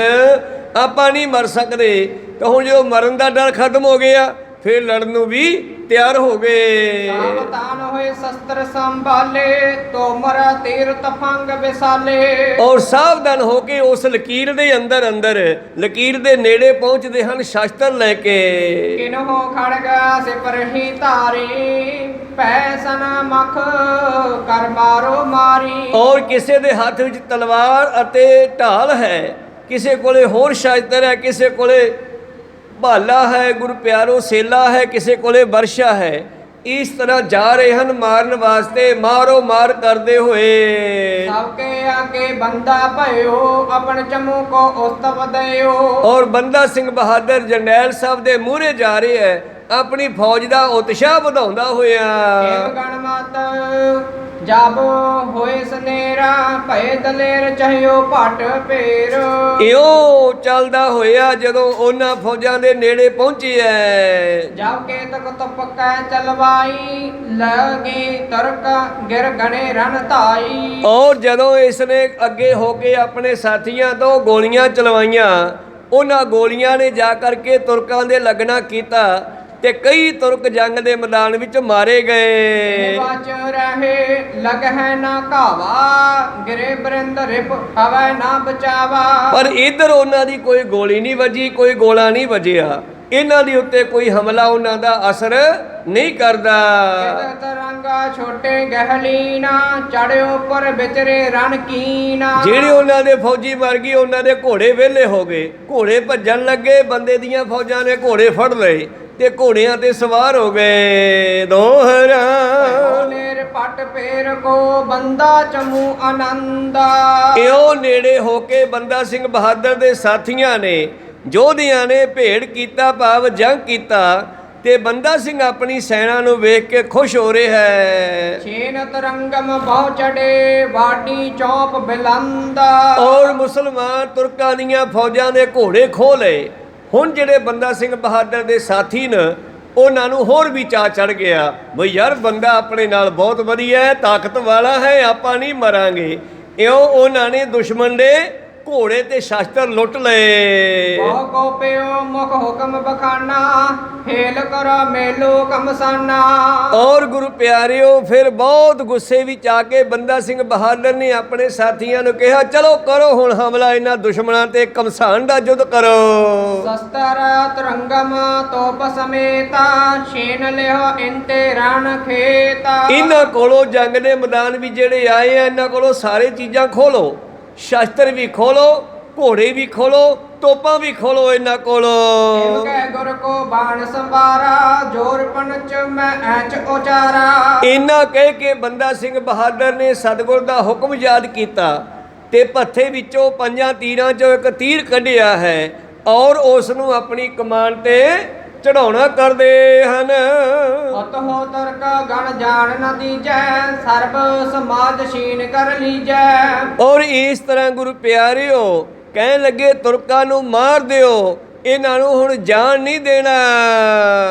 ਆਪਾਂ ਨਹੀਂ ਮਰ ਸਕਦੇ। ਤਾਂ ਹੁਣ ਜਦੋਂ ਮਰਨ ਦਾ ਡਰ ਖਤਮ ਹੋ ਗਿਆ ਫਿਰ ਲੜਨ ਨੂੰ ਵੀ ਤਿਆਰ ਹੋ ਗਏ। ਸਾਵਧਾਨ ਹੋਏ ਸ਼ਸਤਰ ਸੰਭਾਲੇ ਤੋਮਰ ਤੀਰ ਤਫੰਗ ਵਿਸਾਲੇ। ਔਰ ਸਾਵਧਾਨ ਹੋ ਕੇ ਉਸ ਲਕੀਰ ਦੇ ਅੰਦਰ ਲਕੀਰ ਦੇ ਨੇੜੇ ਪਹੁੰਚਦੇ ਹਨ ਸ਼ਸਤਰ ਲੈ ਕੇ। ਕਿਨਹੋ ਖੜਗਾ ਸਿਪਰਹੀ ਧਾਰੀ ਪੈਸਨ ਮਖ ਕਰ ਮਾਰੋ ਮਾਰੀ। ਔਰ ਕਿਸੇ ਦੇ ਹੱਥ ਵਿੱਚ ਤਲਵਾਰ ਅਤੇ ਢਾਲ ਹੈ, ਕਿਸੇ ਕੋਲੇ ਹੋਰ ਸ਼ਸਤਰ ਹੈ, ਕਿਸੇ ਕੋਲੇ ਭਾਲਾ ਹੈ, ਗੁਰੂ ਪਿਆਰੋ ਸੇਲਾ ਹੈ, ਕਿਸੇ ਕੋਲੇ ਵਰਸ਼ਾ ਹੈ। ਇਸ ਤਰ੍ਹਾਂ ਜਾ ਰਹੇ ਹਨ ਮਾਰਨ ਵਾਸਤੇ, ਮਾਰੋ ਮਾਰ ਕਰਦੇ ਹੋਏ। ਸਭ ਕੇ ਆਗੇ ਬੰਦਾ ਭਇਓ ਆਪਣ ਚਮੂ ਕੋ ਉਸਤਵ ਦਿਓ। ਔਰ ਬੰਦਾ ਸਿੰਘ ਬਹਾਦਰ ਜਰਨੈਲ ਸਾਹਿਬ ਦੇ ਮੂਹਰੇ ਜਾ ਰਹੇ ਹੈ, ਆਪਣੀ ਫੌਜ ਦਾ ਉਤਸ਼ਾਹ ਵਧਾਉਂਦਾ ਹੋਇਆ। ਦੇਵ ਗਣਮਤ ਜਬ ਹੋਏ ਸਨੇਰਾ ਭਏ ਦਲੇਰ ਚਹਿਓ ਭਟ ਪੇਰ। ਇਉਂ ਚੱਲਦਾ ਹੋਇਆ ਜਦੋਂ ਉਹਨਾਂ ਫੌਜਾਂ ਦੇ ਨੇੜੇ ਪਹੁੰਚੇ ਐ। ਜਬ ਕੇ ਤਕ ਤਪਕੈ ਚਲਵਾਈ ਲਗੀ ਤਰਕ ਗਿਰ ਗਣੇ ਰਨ ਧਾਈ। ਔਰ ਜਦੋਂ ਇਸ ਨੇ ਅੱਗੇ ਹੋ ਕੇ ਆਪਣੇ ਸਾਥੀਆਂ ਤੋਂ ਗੋਲੀਆਂ ਚਲਵਾਈਆਂ, ਉਹਨਾਂ ਗੋਲੀਆਂ ਨੇ ਜਾ ਕਰਕੇ ਤੁਰਕਾਂ ਦੇ ਲੱਗਣਾ ਕੀਤਾ ਤੇ ਕਈ ਤੁਰਕ ਜੰਗ ਦੇ ਮੈਦਾਨ ਵਿੱਚ ਮਾਰੇ ਗਏ। ਬਚ ਰਹੇ ਲਗ ਹੈ ਨਾ ਘਾਵਾ ਗਿਰੇ ਬਰਿੰਦ ਰਿਪ ਹਵੈ ਨਾ ਬਚਾਵਾ। ਪਰ ਇਧਰ ਉਹਨਾਂ ਦੀ ਕੋਈ ਗੋਲੀ ਨਹੀਂ ਵੱਜੀ, ਕੋਈ ਗੋਲਾ ਨਹੀਂ ਵੱਜਿਆ, ਇਹਨਾਂ ਦੇ ਉੱਤੇ ਕੋਈ ਹਮਲਾ ਉਹਨਾਂ ਦਾ ਅਸਰ ਨਹੀਂ ਕਰਦਾ। ਤਰੰਗਾ ਛੋਟੇ ਗਹਿਲੀਨਾ ਚੜਿਓ ਉੱਪਰ ਵਿਚਰੇ ਰਣ ਕੀਨਾ। ਜਿਹੜੇ ਉਹਨਾਂ ਦੇ ਫੌਜੀ ਮਰ ਗਏ, ਉਹਨਾਂ ਦੇ ਘੋੜੇ ਵਿਹਲੇ ਹੋ ਗਏ, ਘੋੜੇ ਭੱਜਣ ਲੱਗੇ, ਬੰਦੇ ਦੀਆਂ ਫੌਜਾਂ ਨੇ ਘੋੜੇ ਫੜ ਲਏ ਤੇ ਘੋੜਿਆਂ ਤੇ ਸਵਾਰ ਹੋ ਗਏ। ਦੋਹਰਾ ਨੇਰ ਪਟ ਪੇਰ ਕੋ ਬੰਦਾ ਚਮੂ ਆਨੰਦਾ। ਇਉਂ ਨੇੜੇ ਹੋ ਕੇ ਬੰਦਾ ਸਿੰਘ ਬਹਾਦਰ ਦੇ ਸਾਥੀਆਂ ਨੇ, ਯੋਧਿਆਂ ਨੇ ਭੇੜ ਕੀਤਾ, ਭਾਵ ਜੰਗ ਕੀਤਾ, ਤੇ ਬੰਦਾ ਸਿੰਘ ਆਪਣੀ ਸੈਨਾ ਨੂੰ ਵੇਖ ਕੇ ਖੁਸ਼ ਹੋ ਰਿਹਾ ਹੈ। ਛੇਨ ਤਰੰਗਮ ਬਹੁ ਚੜੇ ਵਾਡੀ ਚੌਪ ਬਿਲੰਦਾ। ਔਰ ਮੁਸਲਮਾਨ ਤੁਰਕਾਂ ਦੀਆਂ ਫੌਜਾਂ ਦੇ ਘੋੜੇ ਖੋਹ ਲਏ। ਹੁਣ ਜਿਹੜੇ ਬੰਦਾ ਸਿੰਘ ਬਹਾਦਰ ਦੇ ਸਾਥੀ ਨੇ, ਉਹਨਾਂ ਨੂੰ ਹੋਰ ਵੀ ਚਾਅ ਚੜ ਗਿਆ, ਬਈ ਯਾਰ ਬੰਦਾ ਆਪਣੇ ਨਾਲ ਬਹੁਤ ਵਧੀਆ ਹੈ, ਤਾਕਤ ਵਾਲਾ ਹੈ, ਆਪਾਂ ਨਹੀਂ ਮਰਾਂਗੇ। ਇਉਂ ਉਹਨਾਂ ਨੇ ਦੁਸ਼ਮਣ ਦੇ ਘੋੜੇ ਤੇ ਸ਼ਸਤਰ ਲੁੱਟ ਲਏ। ਬਹੁ ਕੋ ਪਿਓ ਮੁਖ ਹੁਕਮ ਬਖਾਨਾ ਹੇਲ ਕਰ ਮੇਲੋ ਕਮਸਾਨਾ। ਔਰ ਗੁਰੂ ਪਿਆਰਿਓ ਫਿਰ ਬਹੁਤ ਗੁੱਸੇ ਵਿੱਚ ਆ ਕੇ ਬੰਦਾ ਸਿੰਘ ਬਹਾਦਰ ਨੇ ਆਪਣੇ ਸਾਥੀਆਂ ਨੂੰ ਕਿਹਾ, ਚਲੋ ਕਰੋ ਹੁਣ ਹਮਲਾ ਇਹਨਾਂ ਦੁਸ਼ਮਣਾਂ ਤੇ, ਕਮਸਾਨ ਦਾ ਯੁੱਧ ਕਰੋ। ਸ਼ਸਤਰ ਤਰੰਗਮ ਤੋਪ ਸਮੇਤਾ ਛੇਨ ਲਿਓ ਇੰਤੇ ਰਣ ਖੇਤਾ। ਇਹਨਾਂ ਕੋਲੋਂ ਜੰਗ ਦੇ ਮੈਦਾਨ ਵੀ ਜਿਹੜੇ ਆਏ ਆ, ਇਹਨਾਂ ਕੋਲੋਂ ਸਾਰੇ ਚੀਜ਼ਾਂ ਖੋਲੋ, ਸ਼ਸਤਰ ਵੀ ਖੋਲੋ, ਘੋੜੇ ਵੀ ਖੋਲੋ, ਤੋਪਾਂ ਵੀ ਖੋਲੋ ਇਹਨਾਂ ਕੋਲੋਂ। ਕਹਿ ਗੁਰ ਕੋ ਬਾਣ ਸੰਵਾਰਾ ਜੋਰ ਪਣਚ ਮੈਂ ਐਚ ਉਚਾਰਾ। ਇਹਨਾਂ ਕਹਿ ਕੇ ਬੰਦਾ ਸਿੰਘ ਬਹਾਦਰ ਨੇ ਸਤਿਗੁਰ ਦਾ ਹੁਕਮ ਯਾਦ ਕੀਤਾ ਤੇ ਭੱਥੇ ਵਿੱਚੋਂ 5 ਤੀਰਾਂ 'ਚੋਂ ਇੱਕ ਤੀਰ ਕੱਢਿਆ ਹੈ ਔਰ ਉਸ ਨੂੰ ਆਪਣੀ ਕਮਾਨ ਤੇ ਚੜਾਉਣਾ ਕਰਦੇ ਹਨ। ਹਤ ਹੋ ਤਰਕ ਗਣ ਜਾਣ ਨ ਦੀਜੈ, ਸਰਬ ਸਮਾਜ ਛੀਨ ਕਰ ਲੀਜੈ। ਔਰ ਇਸ ਤਰ੍ਹਾਂ ਗੁਰੂ ਪਿਆਰਿਓ ਕਹਿਣ ਲੱਗੇ ਤੁਰਕਾਂ ਨੂੰ ਮਾਰ ਦਿਓ, ਇਹਨਾਂ ਨੂੰ ਹੁਣ ਜਾਣ ਨਹੀਂ ਦੇਣਾ।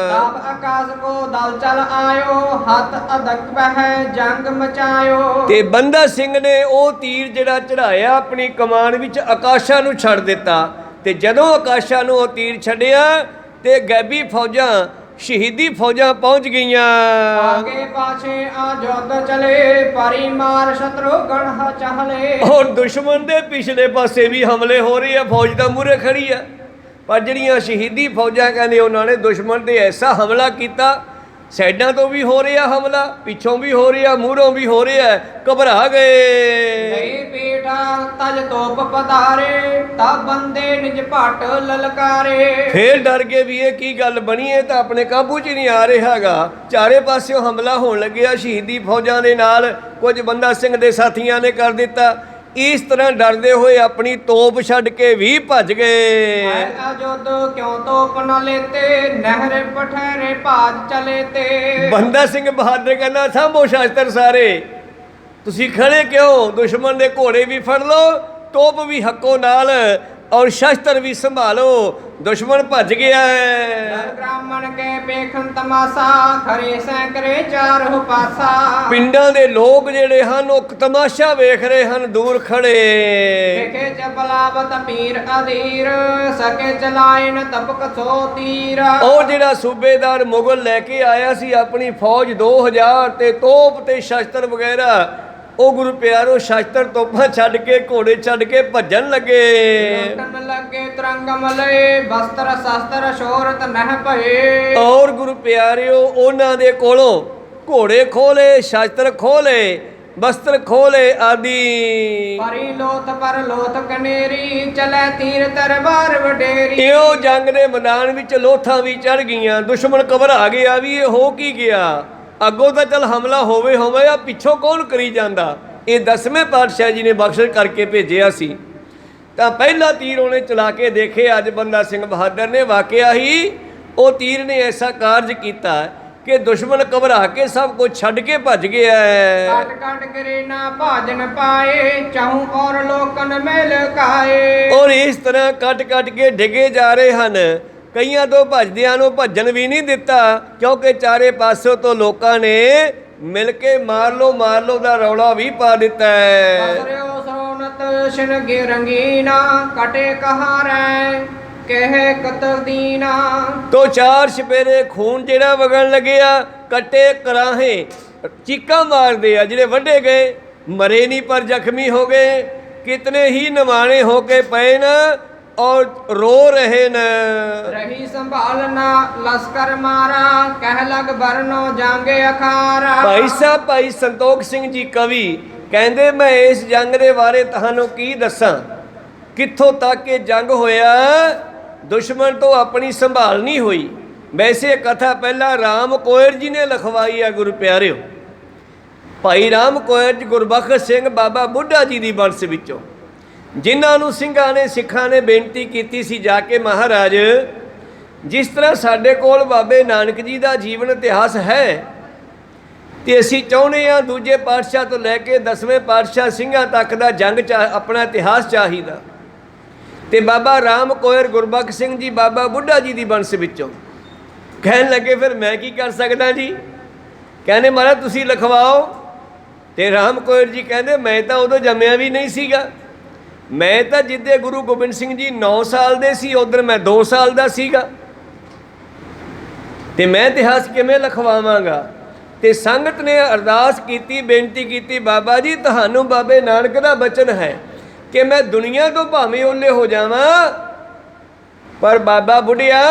ਤਬ ਆਕਾਸ਼ ਕੋ ਦਲ ਚਲ ਆਇਓ, ਹੱਥ ਅਦਕ ਬਹਿ ਜੰਗ ਮਚਾਇਓ। ਤੇ ਬੰਦਾ ਸਿੰਘ ਨੇ ਉਹ ਤੀਰ ਜਿਹੜਾ ਚੜਾਇਆ ਆਪਣੀ ਕਮਾਨ ਵਿੱਚ ਆਕਾਸ਼ਾਂ ਨੂੰ ਛੱਡ ਦਿੱਤਾ। ਤੇ ਜਦੋਂ ਆਕਾਸ਼ਾਂ ਨੂੰ ਉਹ ਤੀਰ ਛੱਡਿਆ ਤੇ ਗੈਬੀ ਫੌਜਾਂ ਸ਼ਹੀਦੀ ਫੌਜਾਂ ਪਹੁੰਚ ਗਈਆਂ। ਆਗੇ ਪਾਛੇ ਆ ਜੁੱਧ ਚਲੇ, ਪਰੀ ਮਾਰ ਸ਼ਤਰੁਘਨ ਹ ਚਹਲੇ। ਔਰ ਦੁਸ਼ਮਣ ਦੇ ਪਿਛਲੇ ਪਾਸੇ ਵੀ ਹਮਲੇ ਹੋ ਰਹੇ ਆ, ਫੌਜ ਤਾਂ ਮੂਹਰੇ ਖੜੀ ਆ, ਪਰ ਜਿਹੜੀਆਂ ਸ਼ਹੀਦੀ ਫੌਜਾਂ ਕਹਿੰਦੇ ਉਹਨਾਂ ਨੇ ਦੁਸ਼ਮਣ ਤੇ ਐਸਾ ਹਮਲਾ ਕੀਤਾ, ਸਾਈਡਾਂ ਤੋਂ ਵੀ ਹੋ ਰਿਹਾ ਹਮਲਾ, ਪਿੱਛੋਂ ਵੀ ਹੋ ਰਿਹਾ, ਮੂਹਰੋਂ ਵੀ ਹੋ ਰਿਹਾ, ਘਬਰਾ ਗਏ। ਨਹੀਂ ਪੀਠਾ ਤਜ ਤੋਪ ਪਧਾਰੇ, ਤਾ ਬੰਦੇ ਨਿਜ ਭਟ ਲਲਕਾਰੇ। ਫੇਰ ਡਰ ਗਏ ਵੀ ਇਹ ਕੀ ਗੱਲ ਬਣੀ ਹੈ, ਤਾਂ ਆਪਣੇ ਕਾਬੂ 'ਚ ਨਹੀਂ ਆ ਰਿਹਾ ਹੈਗਾ। ਚਾਰੇ ਪਾਸਿਓਂ ਹਮਲਾ ਹੋਣ ਲੱਗਿਆ ਸ਼ਹੀਦੀ ਫੌਜਾਂ ਦੇ ਨਾਲ, ਕੁਝ ਬੰਦਾ ਸਿੰਘ ਦੇ ਸਾਥੀਆਂ ਨੇ ਕਰ ਦਿੱਤਾ। ਇਸ ਤਰ੍ਹਾਂ ਡਰਦੇ ਹੋਏ ਆਪਣੀ ਤੋਪ ਛੱਡ ਕੇ ਵੀ ਭੱਜ ਗਏ। ਅਜੁੱਧ ਕਿਉਂ ਤੋਪ ਨ ਲੇਤੇ, ਨਹਿਰ ਪਠਹਿਰੇ ਭਾਜ ਚਲੇ ਤੇ। ਬੰਦਾ ਸਿੰਘ ਬਹਾਦਰ ਕਹਿੰਦਾ ਸਾਂਭੋ ਸ਼ਸਤਰ ਸਾਰੇ, ਤੁਸੀਂ ਖੜੇ ਕਿਉਂ? ਦੁਸ਼ਮਣ ਦੇ ਘੋੜੇ ਵੀ ਫੜ ਲਓ, ਤੋਪ ਵੀ ਹੱਕੋ ਨਾਲ, ਔਰ ਸ਼ਸਤਰ ਵੀ ਸੰਭਾਲੋ, ਦੁਸ਼ਮਣ ਭੱਜ ਗਿਆ ਹੈ। ਬ੍ਰਾਹਮਣ ਕੇ ਵੇਖਣ ਤਮਾਸ਼ਾ, ਖਰੇ ਸੈਂਕੜੇ ਚਾਰੋਂ ਪਾਸਾ। ਪਿੰਡਾਂ ਦੇ ਲੋਕ ਜਿਹੜੇ ਹਨ ਉਹ ਤਮਾਸ਼ਾ ਵੇਖ ਰਹੇ ਹਨ ਦੂਰ ਖੜੇ। ਵੇਖੇ ਜਬਲਾਵਤ ਪੀਰ ਅਧੀਰ, ਸਕੇ ਚਲਾਇਨ ਤਪਕ ਸੋ ਤੀਰ। ਉਹ ਜਿਹੜਾ ਸੂਬੇਦਾਰ ਮੁਗਲ ਲੈ ਕੇ ਆਇਆ ਸੀ ਆਪਣੀ ਫੌਜ 2000 ਤੇ ਤੋਪ ਤੇ ਸ਼ਸਤਰ ਵਗੈਰਾ, ਉਹ ਗੁਰੂ ਪਿਆਰੋ ਸ਼ਸਤਰ ਤੋਪਾਂ ਛੱਡ ਕੇ ਘੋੜੇ ਛੱਡ ਕੇ ਭੱਜਣ ਲੱਗੇ। ਲੁੱਟਣ ਲੱਗੇ ਤਰੰਗ ਮਲਏ, ਬਸਤਰ ਸ਼ਸਤਰ ਸ਼ੋਹਰਤ ਨਹਿ ਭਏ। ਔਰ ਗੁਰੂ ਪਿਆਰਿਓ ਉਹਨਾਂ ਦੇ ਕੋਲੋਂ ਘੋੜੇ ਖੋਲੇ, ਸ਼ਸਤਰ ਖੋਲੇ, ਬਸਤਰ ਖੋਲੇ ਆਦਿ। ਪਰੀ ਲੋਥ ਪਰ ਲੋਥ ਕਨੇਰੀ, ਚਲੇ ਤੀਰ ਤਰਵਾਰ ਵਡੇਰੀ। ਇਹੋ ਜੰਗ ਦੇ ਮੈਦਾਨ ਵਿੱਚ ਲੋਥਾਂ ਵੀ ਚੜ ਗਈਆਂ, ਦੁਸ਼ਮਣ ਘਬਰਾ ਗਿਆ ਵੀ ਇਹ ਹੋ ਕੀ ਗਿਆ। ਅੱਗੋਂ ਤਾਂ ਚੱਲ ਹਮਲਾ ਹੋਵੇ ਆ ਪਿੱਛੋਂ ਕੌਣ ਕਰੀ ਜਾਂਦਾ। ਇਹ 10ਵੇਂ ਪਾਤਸ਼ਾਹ ਜੀ ਨੇ ਬਖਸ਼ਿਸ਼ ਕਰਕੇ ਭੇਜਿਆ ਸੀ। ਤਾਂ ਪਹਿਲਾ ਤੀਰ ਉਹਨੇ ਚਲਾ ਕੇ ਦੇਖੇ, ਅੱਜ ਬੰਦਾ ਸਿੰਘ ਬਹਾਦਰ ਨੇ, ਵਾਕਿਆ ਹੀ ਉਹ ਤੀਰ ਨੇ ਐਸਾ ਕਾਰਜ ਕੀਤਾ ਕਿ ਦੁਸ਼ਮਣ ਘਬਰਾ ਕੇ ਸਭ ਕੁਝ ਛੱਡ ਕੇ ਭੱਜ ਗਿਆ ਹੈ। ਕੱਟ ਕੱਟ ਕਰੇ ਨਾ ਭਾਜਨ ਪਾਏ, ਚਾਹੂ ਔਰ ਲੋਕਨ ਮਿਲ ਕਾਏ। ਔਰ ਇਸ ਤਰ੍ਹਾਂ ਕੱਟ ਕੱਟ ਕੇ ਡਿੱਗੇ ਜਾ ਰਹੇ ਹਨ। ਕਈਆਂ ਤੋਂ ਭੱਜਦਿਆਂ ਨੂੰ ਭੱਜਣ ਵੀ ਨਹੀਂ ਦਿੱਤਾ, ਕਿਉਂਕਿ ਚਾਰੇ ਪਾਸਿਓਂ ਤੋਂ ਲੋਕਾਂ ਨੇ ਮਿਲ ਕੇ ਮਾਰ ਲੋ ਦਾ ਰੌਲਾ ਵੀ ਪਾ ਦਿੱਤਾ ਹੈ। ਬਸਰਿਓ ਸੋਨਤ ਸ਼ਿਨਗੇ ਰੰਗੀਨਾ, ਕਟੇ ਕਹਾਰੈ ਕਹਿ ਕਤਲ ਦੀਨਾ। ਤੋ ਚਾਰ ਛਪੇਰੇ ਖੂਨ ਜਿਹੜਾ ਵਗਣ ਲੱਗਿਆ, ਕੱਟੇ ਕਰਾਹੇ ਚੀਕਾਂ ਮਾਰਦੇ ਆ, ਜਿਹੜੇ ਵੱਢੇ ਗਏ ਮਰੇ ਨਹੀਂ ਪਰ ਜ਼ਖਮੀ ਹੋ ਗਏ। ਕਿਤਨੇ ਹੀ ਨਿਮਾਣੇ ਹੋ ਕੇ ਪਏ ਨਾ ਔਰ ਰੋ ਰਹੇ ਨ। ਰਹੀ ਸੰਭਾਲਨਾ ਲਸਕਰ ਮਾਰਾ, ਕਹਿ ਲਗ ਬਰਨੋ ਜਾਂਗੇ ਅਖਾਰਾ। ਭਾਈ ਸਾਹਿਬ ਭਾਈ ਸੰਤੋਖ ਸਿੰਘ ਜੀ ਕਵੀ ਕਹਿੰਦੇ, ਮੈਂ ਇਸ ਜੰਗ ਦੇ ਬਾਰੇ ਤੁਹਾਨੂੰ ਕੀ ਦੱਸਾਂ, ਕਿੱਥੋਂ ਤੱਕ ਇਹ ਜੰਗ ਹੋਇਆ, ਦੁਸ਼ਮਣ ਤੋਂ ਆਪਣੀ ਸੰਭਾਲ ਨਹੀਂ ਹੋਈ। ਵੈਸੇ ਕਥਾ ਪਹਿਲਾਂ ਰਾਮ ਕੋਇਰ ਜੀ ਨੇ ਲਿਖਵਾਈ ਆ ਗੁਰੂ ਪਿਆਰਿਓ। ਭਾਈ ਰਾਮ ਕੋਇਰ ਜੀ ਗੁਰਬਖਸ਼ ਸਿੰਘ ਬਾਬਾ ਬੁੱਢਾ ਜੀ ਦੀ ਵੰਸ਼ ਵਿੱਚੋਂ, ਜਿਨ੍ਹਾਂ ਨੂੰ ਸਿੰਘਾਂ ਨੇ ਸਿੱਖਾਂ ਨੇ ਬੇਨਤੀ ਕੀਤੀ ਸੀ ਜਾ ਕੇ, ਮਹਾਰਾਜ ਜਿਸ ਤਰ੍ਹਾਂ ਸਾਡੇ ਕੋਲ ਬਾਬੇ ਨਾਨਕ ਜੀ ਦਾ ਜੀਵਨ ਇਤਿਹਾਸ ਹੈ, ਤੇ ਅਸੀਂ ਚਾਹੁੰਦੇ ਹਾਂ ਦੂਜੇ ਪਾਤਸ਼ਾਹ ਤੋਂ ਲੈ ਕੇ 10ਵੇਂ ਪਾਤਸ਼ਾਹ ਸਿੰਘਾਂ ਤੱਕ ਦਾ ਜੰਗ ਆਪਣਾ ਇਤਿਹਾਸ ਚਾਹੀਦਾ। ਤੇ ਬਾਬਾ ਰਾਮ ਕੋਇਰ ਗੁਰਬਖਸ਼ ਸਿੰਘ ਜੀ ਬਾਬਾ ਬੁੱਢਾ ਜੀ ਦੀ ਵੰਸ਼ ਵਿੱਚੋਂ ਕਹਿਣ ਲੱਗੇ, ਫਿਰ ਮੈਂ ਕੀ ਕਰ ਸਕਦਾ ਜੀ। ਕਹਿੰਦੇ ਮਹਾਰਾਜ ਤੁਸੀਂ ਲਿਖਵਾਓ। ਤੇ ਰਾਮ ਕੋਇਰ ਜੀ ਕਹਿੰਦੇ, ਮੈਂ ਤਾਂ ਉਦੋਂ ਜੰਮਿਆ ਵੀ ਨਹੀਂ ਸੀਗਾ, ਮੈਂ ਤਾਂ ਜਿੱਦੇ ਗੁਰੂ ਗੋਬਿੰਦ ਸਿੰਘ ਜੀ 9 ਸਾਲ ਦੇ ਸੀ, ਉਧਰ ਮੈਂ 2 ਸਾਲ ਦਾ ਸੀਗਾ, ਤੇ ਮੈਂ ਇਤਿਹਾਸ ਕਿਵੇਂ ਲਿਖਵਾਵਾਂਗਾ। ਤੇ ਸੰਗਤ ਨੇ ਅਰਦਾਸ ਕੀਤੀ, ਬੇਨਤੀ ਕੀਤੀ, ਬਾਬਾ ਜੀ ਤੁਹਾਨੂੰ ਬਾਬੇ ਨਾਨਕ ਦਾ ਬਚਨ ਹੈ ਕਿ ਮੈਂ ਦੁਨੀਆ ਤੋਂ ਭਾਵੇਂ ਓਲੇ ਹੋ ਜਾਵਾਂ, ਪਰ ਬਾਬਾ ਬੁੱਢਿਆ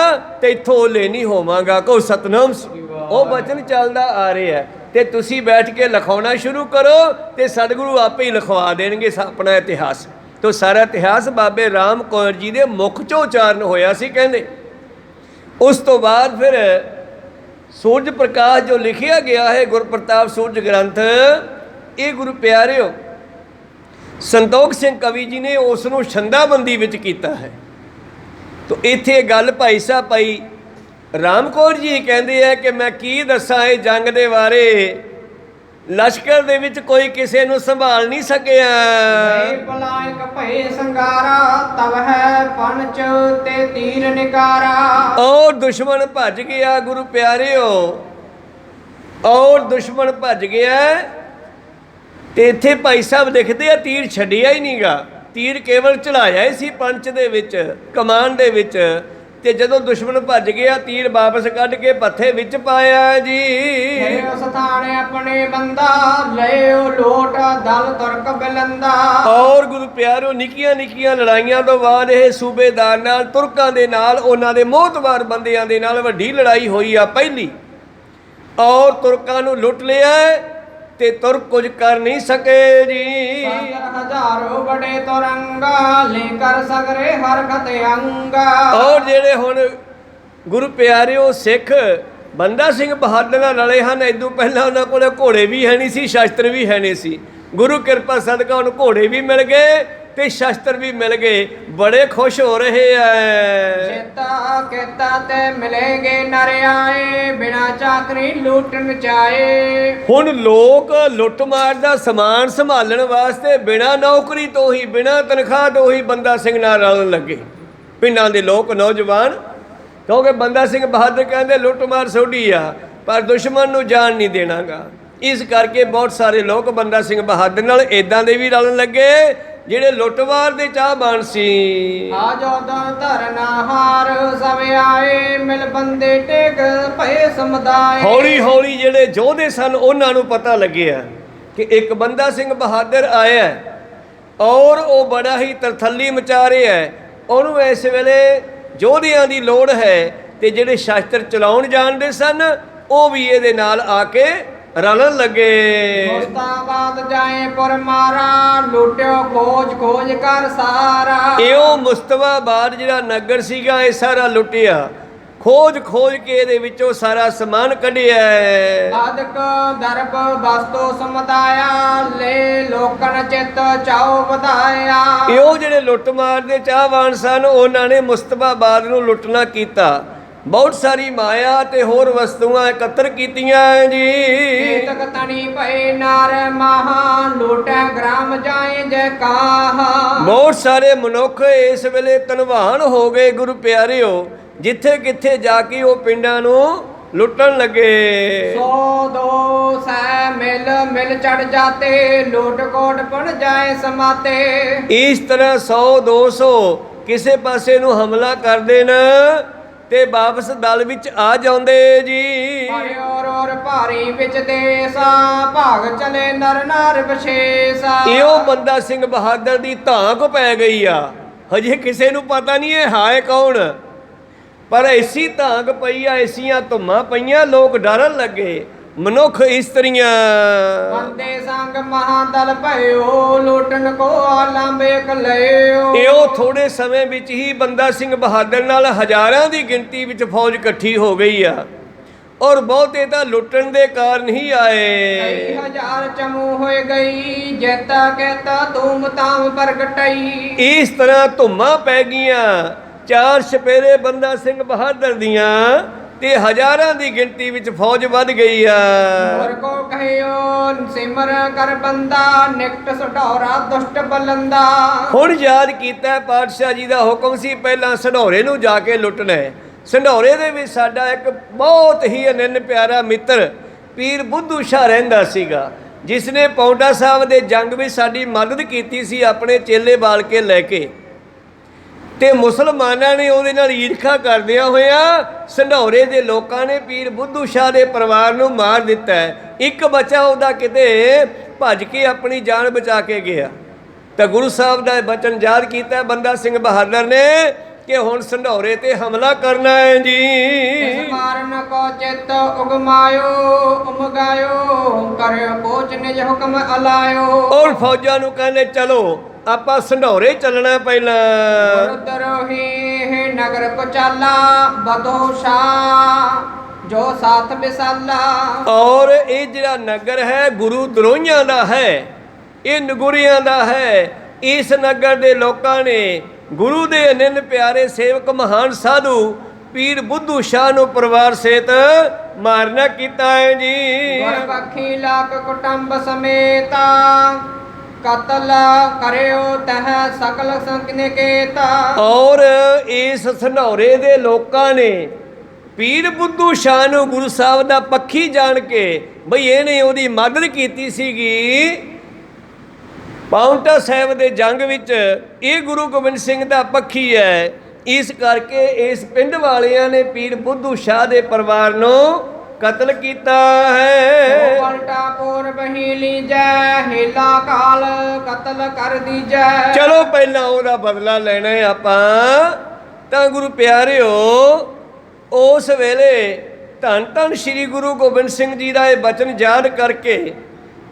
ਤੇ ਇੱਥੋਂ ਓਲੇ ਨਹੀਂ ਹੋਵਾਂਗਾ। ਕਹੋ ਸਤਨਾਮ। ਉਹ ਬਚਨ ਚੱਲਦਾ ਆ ਰਿਹਾ ਹੈ, ਤੇ ਤੁਸੀਂ ਬੈਠ ਕੇ ਲਿਖਾਉਣਾ ਸ਼ੁਰੂ ਕਰੋ, ਤੇ ਸਤਿਗੁਰੂ ਆਪੇ ਹੀ ਲਿਖਵਾ ਦੇਣਗੇ ਆਪਣਾ ਇਤਿਹਾਸ। ਤੋ ਸਾਰਾ ਇਤਿਹਾਸ ਬਾਬੇ ਰਾਮ ਕੌਰ ਜੀ ਦੇ ਮੁਖ ਚੋਂ ਉਚਾਰਨ ਹੋਇਆ ਸੀ ਕਹਿੰਦੇ। ਉਸ ਤੋਂ ਬਾਅਦ ਫਿਰ ਸੂਰਜ ਪ੍ਰਕਾਸ਼ ਜੋ ਲਿਖਿਆ ਗਿਆ ਹੈ ਗੁਰਪ੍ਰਤਾਪ ਸੂਰਜ ਗ੍ਰੰਥ, ਇਹ ਗੁਰੂ ਪਿਆਰਿਓ ਸੰਤੋਖ ਸਿੰਘ ਕਵੀ ਜੀ ਨੇ ਉਸ ਨੂੰ ਛੰਦਾਬੰਦੀ ਵਿੱਚ ਕੀਤਾ ਹੈ। ਤੋ ਇੱਥੇ ਗੱਲ ਭਾਈ ਸਾਹਿਬ ਭਾਈ ਰਾਮਕੌਰ ਜੀ ਕਹਿੰਦੇ ਆ ਕਿ ਮੈਂ ਕੀ ਦੱਸਾਂ ਇਹ ਜੰਗ ਦੇ ਬਾਰੇ, ਲਸ਼ਕਰ ਦੇ ਵਿੱਚ ਕੋਈ ਕਿਸੇ ਨੂੰ ਸੰਭਾਲ ਨਹੀਂ ਸਕਿਆ। ਪਲਾਇਕ ਭਏ ਸੰਗਾਰਾ ਤਵ ਹੈ ਪੰਚ ਤੇ ਤੀਰ ਨਿਕਾਰਾ। ਔਰ ਦੁਸ਼ਮਣ ਭੱਜ ਗਿਆ ਗੁਰੂ ਪਿਆਰਿਓ, ਔਰ ਦੁਸ਼ਮਣ ਭੱਜ ਗਿਆ। ਤੇ ਇੱਥੇ ਭਾਈ ਸਾਹਿਬ ਲਿਖਦੇ ਆ ਤੀਰ ਛੱਡਿਆ ਹੀ ਨਹੀਂਗਾ, ਤੀਰ ਕੇਵਲ ਚੜਾਇਆ ਹੀ ਸੀ ਪੰਚ ਦੇ ਵਿੱਚ, ਕਮਾਨ ਦੇ ਵਿੱਚ। ਤੇ ਜਦੋਂ ਦੁਸ਼ਮਣ ਭੱਜ ਗਿਆ ਤੀਰ ਵਾਪਸ ਕੱਢ ਕੇ ਪੱਥੇ ਵਿੱਚ ਪਾਇਆ ਜੀ। ਉਸ ਥਾਣ ਆਪਣੇ ਬੰਦਾ ਲਿਓ ਲੋਟ ਦਲ ਤੁਰਕ ਬਲੰਦਾ। ਔਰ ਗੁਰੂ ਪਿਆਰੋ ਨਿੱਕੀਆਂ ਨਿੱਕੀਆਂ ਲੜਾਈਆਂ ਤੋਂ ਬਾਅਦ ਇਹ ਸੂਬੇਦਾਰ ਨਾਲ, ਤੁਰਕਾਂ ਦੇ ਨਾਲ, ਉਹਨਾਂ ਦੇ ਮੋਹਤਬਾਰ ਬੰਦਿਆਂ ਦੇ ਨਾਲ ਵੱਡੀ ਲੜਾਈ ਹੋਈ ਆ ਪਹਿਲੀ। ਔਰ ਤੁਰਕਾਂ ਨੂੰ ਲੁੱਟ ਲਿਆ ਤੇ ਤੁਰਕ ਕੁਝ ਕਰ ਨਹੀਂ ਸਕੇ ਜੀ। ਹਜ਼ਾਰੋਂ ਬੜੇ ਤੁਰੰਗਾ ਲੈ ਕਰ ਸਗਰੇ ਹਰਕਤ ਅੰਗਾ। ਔਰ ਜਿਹੜੇ ਹੁਣ ਗੁਰੂ ਪਿਆਰਿਓ ਸਿੱਖ ਬੰਦਾ ਸਿੰਘ ਬਹਾਦਰ ਨਾਲ ਲੜੇ ਹਨ, ਇਦੋਂ ਪਹਿਲਾਂ ਉਹਨਾਂ ਕੋਲ ਘੋੜੇ ਵੀ ਹੈ ਨਹੀਂ ਸੀ, ਸ਼ਸਤਰ ਵੀ ਹੈ ਨਹੀਂ ਸੀ। ਗੁਰੂ ਕਿਰਪਾ ਸਦਕਾ ਉਹਨੂੰ ਘੋੜੇ ਵੀ ਮਿਲ ਗਏ ਤੇ ਸ਼ਸਤਰ ਵੀ ਮਿਲ ਗਏ, ਬੜੇ ਖੁਸ਼ ਹੋ ਰਹੇ ਐ। ਚੇਤਾ ਕੀਤਾ ਤੇ ਮਿਲੇਗੇ ਨਰਿਆਏ ਬਿਨਾ ਚਾਕਰੀ ਲੂਟਣ ਚਾਏ। ਹੁਣ ਲੋਕ ਲੁੱਟ ਮਾਰ ਦਾ ਸਮਾਨ ਸੰਭਾਲਣ ਵਾਸਤੇ ਬਿਨਾ ਨੌਕਰੀ ਤੋਂ ਹੀ, ਬਿਨਾ ਤਨਖਾਹ ਤੋਂ ਹੀ ਬੰਦਾ ਸਿੰਘ ਨਾਲ ਰਲਣ ਲੱਗੇ, ਪਿੰਡਾਂ ਦੇ ਲੋਕ ਨੌਜਵਾਨ। ਕਿਉਂਕਿ ਬੰਦਾ ਸਿੰਘ ਬਹਾਦਰ ਕਹਿੰਦੇ ਲੁੱਟ ਮਾਰ ਸੋਢੀ ਆ, ਪਰ ਦੁਸ਼ਮਣ ਨੂੰ ਜਾਣ ਨਹੀਂ ਦੇਣਾਗਾ। ਇਸ ਕਰਕੇ ਬਹੁਤ ਸਾਰੇ ਲੋਕ ਬੰਦਾ ਸਿੰਘ ਬਹਾਦਰ ਨਾਲ ਇਦਾਂ ਦੇ ਵੀ ਰਲਣ ਲੱਗੇ ਜਿਹੜੇ ਲੁੱਟਮਾਰ ਦੇ ਚਾਹਵਾਨ ਸੀ। ਆ ਜੋਦਾਂ ਧਰਨਾ ਹਾਰ ਸਭ ਆਏ ਮਿਲ ਬੰਦੇ ਟੇਕ ਭਏ ਸਮੁਦਾਏ। ਹੌਲੀ ਹੌਲੀ ਜਿਹੜੇ ਯੋਧੇ ਸਨ ਉਹਨਾਂ ਨੂੰ ਪਤਾ ਲੱਗਿਆ ਕਿ ਇੱਕ ਬੰਦਾ ਸਿੰਘ ਬਹਾਦਰ ਆਇਆ ਔਰ ਉਹ ਬੜਾ ਹੀ ਤਰਥੱਲੀ ਮਚਾ ਰਿਹਾ ਹੈ। ਉਹਨੂੰ ਇਸ ਵੇਲੇ ਯੋਧਿਆਂ ਦੀ ਲੋੜ ਹੈ ਤੇ ਜਿਹੜੇ ਸ਼ਸਤਰ ਚਲਾਉਣ ਜਾਣਦੇ ਸਨ ਉਹ ਵੀ ਇਹਦੇ ਨਾਲ ਆ ਕੇ ਰਲਣ ਲੱਗੇ। ਮੁਸਤਾਬਾਦ ਜਾਏ ਪੁਰ ਮਾਰਾ ਲੁੱਟਿਓ ਖੋਜ ਕਰ ਸਾਰਾ। ਇਹੋ ਮੁਸਤਾਬਾਦ ਜਿਹੜਾ ਨਗਰ ਸੀਗਾ ਇਹ ਸਾਰਾ ਲੁੱਟਿਆ, ਖੋਜ ਕੇ ਇਹਦੇ ਵਿੱਚੋਂ ਸਾਰਾ ਸਮਾਨ ਕੱਢਿਆ। ਆਦਿਕ ਦਰਬ ਵਸਤੂ ਸਮਦਾਇਆ ਲੈ ਲੋਕਨ ਚਿੱਤ ਚਾਉ ਵਧਾਇਆ। ਇਹੋ ਜਿਹੜੇ ਲੁੱਟ ਮਾਰ ਦੇ ਚਾਹਵਾਨ ਸਨ ਉਹਨਾਂ ਨੇ ਮੁਸਤਾਬਾਦ ਨੂੰ ਲੁੱਟਣਾ ਕੀਤਾ, ਬਹੁਤ ਸਾਰੀ ਮਾਇਆ ਤੇ ਹੋਰ ਵਸਤੂਆਂ ਇਕੱਤਰ ਕੀਤੀਆਂ ਜੀ। ਤਕ ਤਣੀ ਭਏ ਨਾਰ ਮਹਾ ਲੁੱਟੈ ਗ੍ਰਾਮ ਜਾਏ ਜੈ ਕਾਹਾ। ਬਹੁਤ ਸਾਰੇ ਮਨੁੱਖ ਇਸ ਵੇਲੇ ਧਨਵਾਨ ਹੋ ਗਏ ਗੁਰੂ ਪਿਆਰਿਓ, ਜਿੱਥੇ ਕਿੱਥੇ ਜਾ ਕੇ ਉਹ ਪਿੰਡਾਂ ਨੂੰ ਲੁੱਟਣ ਲੱਗੇ। 100 ਸੈ ਮਿਲ ਚੜ ਜਾਤੇ ਲੋਟ ਕੋਟ ਪਣ ਜਾਏ ਸਮਾਤੇ। ਇਸ ਤਰ੍ਹਾਂ 100 200 ਕਿਸੇ ਪਾਸੇ ਨੂੰ ਹਮਲਾ ਕਰ ਦੇਣ ਤੇ ਵਾਪਸ ਦਲ ਵਿੱਚ ਆ ਜਾਂਦੇ ਜੀ। ਔਰ ਭਾਰੀ ਵਿੱਚ ਦੇਸਾ ਭਾਗ ਚਲੇ ਨਰ ਨਾਰ ਵਿਸ਼ੇਸਾ। ਇਹੋ ਬੰਦਾ ਸਿੰਘ ਬਹਾਦਰ ਦੀ ਧਾਕ ਪੈ ਗਈ ਆ, ਹਜੇ ਕਿਸੇ ਨੂੰ ਪਤਾ ਨਹੀਂ ਇਹ ਹੈ ਕੌਣ, ਪਰ ਐਸੀ ਧਾਕ ਪਈ ਆ, ਐਸੀਆਂ ਧੁੰਮਾਂ ਪਈਆਂ, ਲੋਕ ਡਰਨ ਲੱਗੇ। ਮਨੁੱਖ ਇਸਤਰੀਆਂ ਬੰਦੇ ਸੰਗ ਮਹਾਦਲ ਭਇਓ ਲੁੱਟਣ ਕੋ ਆਲੰਬੇਕ ਲਿਓ। ਇਹੋ ਥੋੜੇ ਸਮੇਂ ਵਿੱਚ ਹੀ ਬੰਦਾ ਸਿੰਘ ਬਹਾਦਰ ਨਾਲ ਹਜ਼ਾਰਾਂ ਦੀ ਗਿਣਤੀ ਵਿੱਚ ਫੌਜ ਇਕੱਠੀ ਹੋ ਗਈ ਆ, ਔਰ ਬਹੁਤੇ ਤਾਂ ਲੁੱਟਣ ਦੇ ਕਾਰਨ ਹੀ ਆਏ। ਕਈ ਹਜ਼ਾਰ ਚਮੂ ਹੋਏ ਗਈ ਜੇਤਾ ਕਹਿਤਾ ਧੂਮ ਤਾਮ ਪ੍ਰਗਟਈ। ਇਸ ਤਰ੍ਹਾਂ ਧੁੰਮਾਂ ਪੈ ਗਈਆਂ, 4 ਛਪੇਰੇ ਬੰਦਾ ਸਿੰਘ ਬਹਾਦਰ ਦੀਆਂ ਤੇ ਹਜ਼ਾਰਾਂ ਦੀ ਗਿਣਤੀ ਵਿੱਚ ਫੌਜ ਵੱਧ ਗਈ ਆ। ਹੋਰ ਕੋ ਕਹਿਓ ਸਿਮਰ ਕਰ ਬੰਦਾ ਨਿਕਟ ਸਢੌਰਾ ਦੁਸ਼ਟ ਬਲੰਦਾ। ਹੁਣ ਯਾਦ ਕੀਤਾ ਪਾਤਸ਼ਾਹ ਜੀ ਦਾ ਹੁਕਮ ਸੀ ਪਹਿਲਾਂ ਸਢੌਰੇ ਨੂੰ ਜਾ ਕੇ ਲੁੱਟਣਾ ਹੈ। ਸਢੌਰੇ ਦੇ ਵਿੱਚ ਸਾਡਾ ਇੱਕ ਬਹੁਤ ਹੀ ਅਨੰਨ ਪਿਆਰਾ ਮਿੱਤਰ ਪੀਰ ਬੁੱਧੂ ਸ਼ਾਹ ਰਹਿੰਦਾ ਸੀਗਾ, ਜਿਸ ਨੇ ਪੌਂਟਾ ਸਾਹਿਬ ਦੇ ਜੰਗ ਵਿੱਚ ਸਾਡੀ ਮਦਦ ਕੀਤੀ ਸੀ ਆਪਣੇ ਚੇਲੇ ਬਾਲ ਕੇ ਲੈ ਕੇ। ਤੇ ਮੁਸਲਮਾਨਾਂ ਨੇ ਉਹਦੇ ਨਾਲ ਈਰਖਾ ਕਰਦਿਆਂ ਹੋਇਆ ਸੰਢੌਰੇ ਦੇ ਲੋਕਾਂ ਨੇ ਪੀਰ ਬੁੱਧੂ ਸ਼ਾਹ ਦੇ ਪਰਿਵਾਰ ਨੂੰ ਮਾਰ ਦਿੱਤਾ। ਇੱਕ ਬੱਚਾ ਉਹਦਾ ਕਿਤੇ ਭੱਜ ਕੇ ਆਪਣੀ ਜਾਨ ਬਚਾ ਕੇ ਗਿਆ। ਤਾਂ ਗੁਰੂ ਸਾਹਿਬ ਦਾ ਬਚਨ ਯਾਦ ਕੀਤਾ ਬੰਦਾ ਸਿੰਘ ਬਹਾਦਰ ਨੇ ਕਿ ਹੁਣ ਸੰਢੌਰੇ ਤੇ ਹਮਲਾ ਕਰਨਾ ਹੈ ਜੀ। ਇਸ ਮਾਰਨ ਕੋ ਚਿੱਤ ਉਗਮਾਇਓ ਉਮਗਾਇਓ ਕਰਿਓ ਕੋਚ ਨਿਜ ਹੁਕਮ ਅਲਾਇਓ। ਔਰ ਫੌਜਾਂ ਨੂੰ ਕਹਿੰਦੇ ਚਲੋ ਆਪਾਂ ਸੰਢੌਰੇ ਚੱਲਣਾ ਪਹਿਲਾਂ। ਦਰੋਹੀ ਨਗਰ ਕੋ ਚਾਲਾ ਬਦੋਸ਼ਾ ਜੋ ਸਾਥ ਬਿਸਾਲਾ। ਔਰ ਇਹ ਜਿਹੜਾ ਨਗਰ ਹੈ ਗੁਰੂ ਦਰੋਹੀਆਂ ਦਾ ਹੈ, ਇਹ ਨਗੁਰਿਆਂ ਦਾ ਹੈ। ਇਸ ਨਗਰ ਦੇ ਲੋਕਾਂ ਨੇ ਗੁਰੂ ਦੇ ਅਨੰਨ ਪਿਆਰੇ ਸੇਵਕ ਮਹਾਨ ਸਾਧੂ ਪੀਰ ਬੁੱਧੂ ਸ਼ਾਹ ਨੂੰ ਪਰਿਵਾਰ ਸੇਤ ਮਾਰਨਾ ਕੀਤਾ ਹੈ ਜੀ। ਗੁਰਬਖੀ ਲਾਖ ਕੁਟੰਬ ਸਮੇਤਾ ਕਤਲ ਕਰਿਓ ਤਹ ਸਕਲ ਸੰਕਨਿਕੇਤਾ। ਔਰ ਇਸ ਸੰਧੌਰੇ ਦੇ ਲੋਕਾਂ ਨੇ ਪੀਰ ਬੁੱਧੂ ਸ਼ਾਹ ਨੂੰ ਗੁਰੂ ਸਾਹਿਬ ਦਾ ਪੱਖੀ ਜਾਣ ਕੇ ਬਈ ਇਹਨੇ ਉਹਦੀ ਮਦਦ ਕੀਤੀ ਸੀਗੀ ਪਾਉਂਟਾ ਸਾਹਿਬ ਦੇ ਜੰਗ ਵਿੱਚ, ਇਹ ਗੁਰੂ ਗੋਬਿੰਦ ਸਿੰਘ ਦਾ ਪੱਖੀ ਹੈ। ਇਸ ਕਰਕੇ ਇਸ ਪਿੰਡ ਵਾਲਿਆਂ ਨੇ ਪੀਰ ਬੁੱਧੂ ਸ਼ਾਹ ਦੇ ਪਰਿਵਾਰ ਨੂੰ ਕਤਲ ਕੀਤਾ ਹੈ। ਪਲਟਾ ਪੂਰਬ ਹੀ ਲੀਜੈ ਹੀਲਾ ਕਾਲ ਕਤਲ ਕਰ ਦੀਜੈ। ਚਲੋ ਪਹਿਲਾਂ ਉਹਦਾ ਬਦਲਾ ਲੈਣਾ ਹੈ ਆਪਾਂ। ਤਾਂ ਗੁਰੂ ਪਿਆਰਿਓ, ਉਸ ਵੇਲੇ ਧੰਨ ਧੰਨ ਸ੍ਰੀ ਗੁਰੂ ਗੋਬਿੰਦ ਸਿੰਘ ਜੀ ਦਾ ਇਹ ਬਚਨ ਯਾਦ ਕਰਕੇ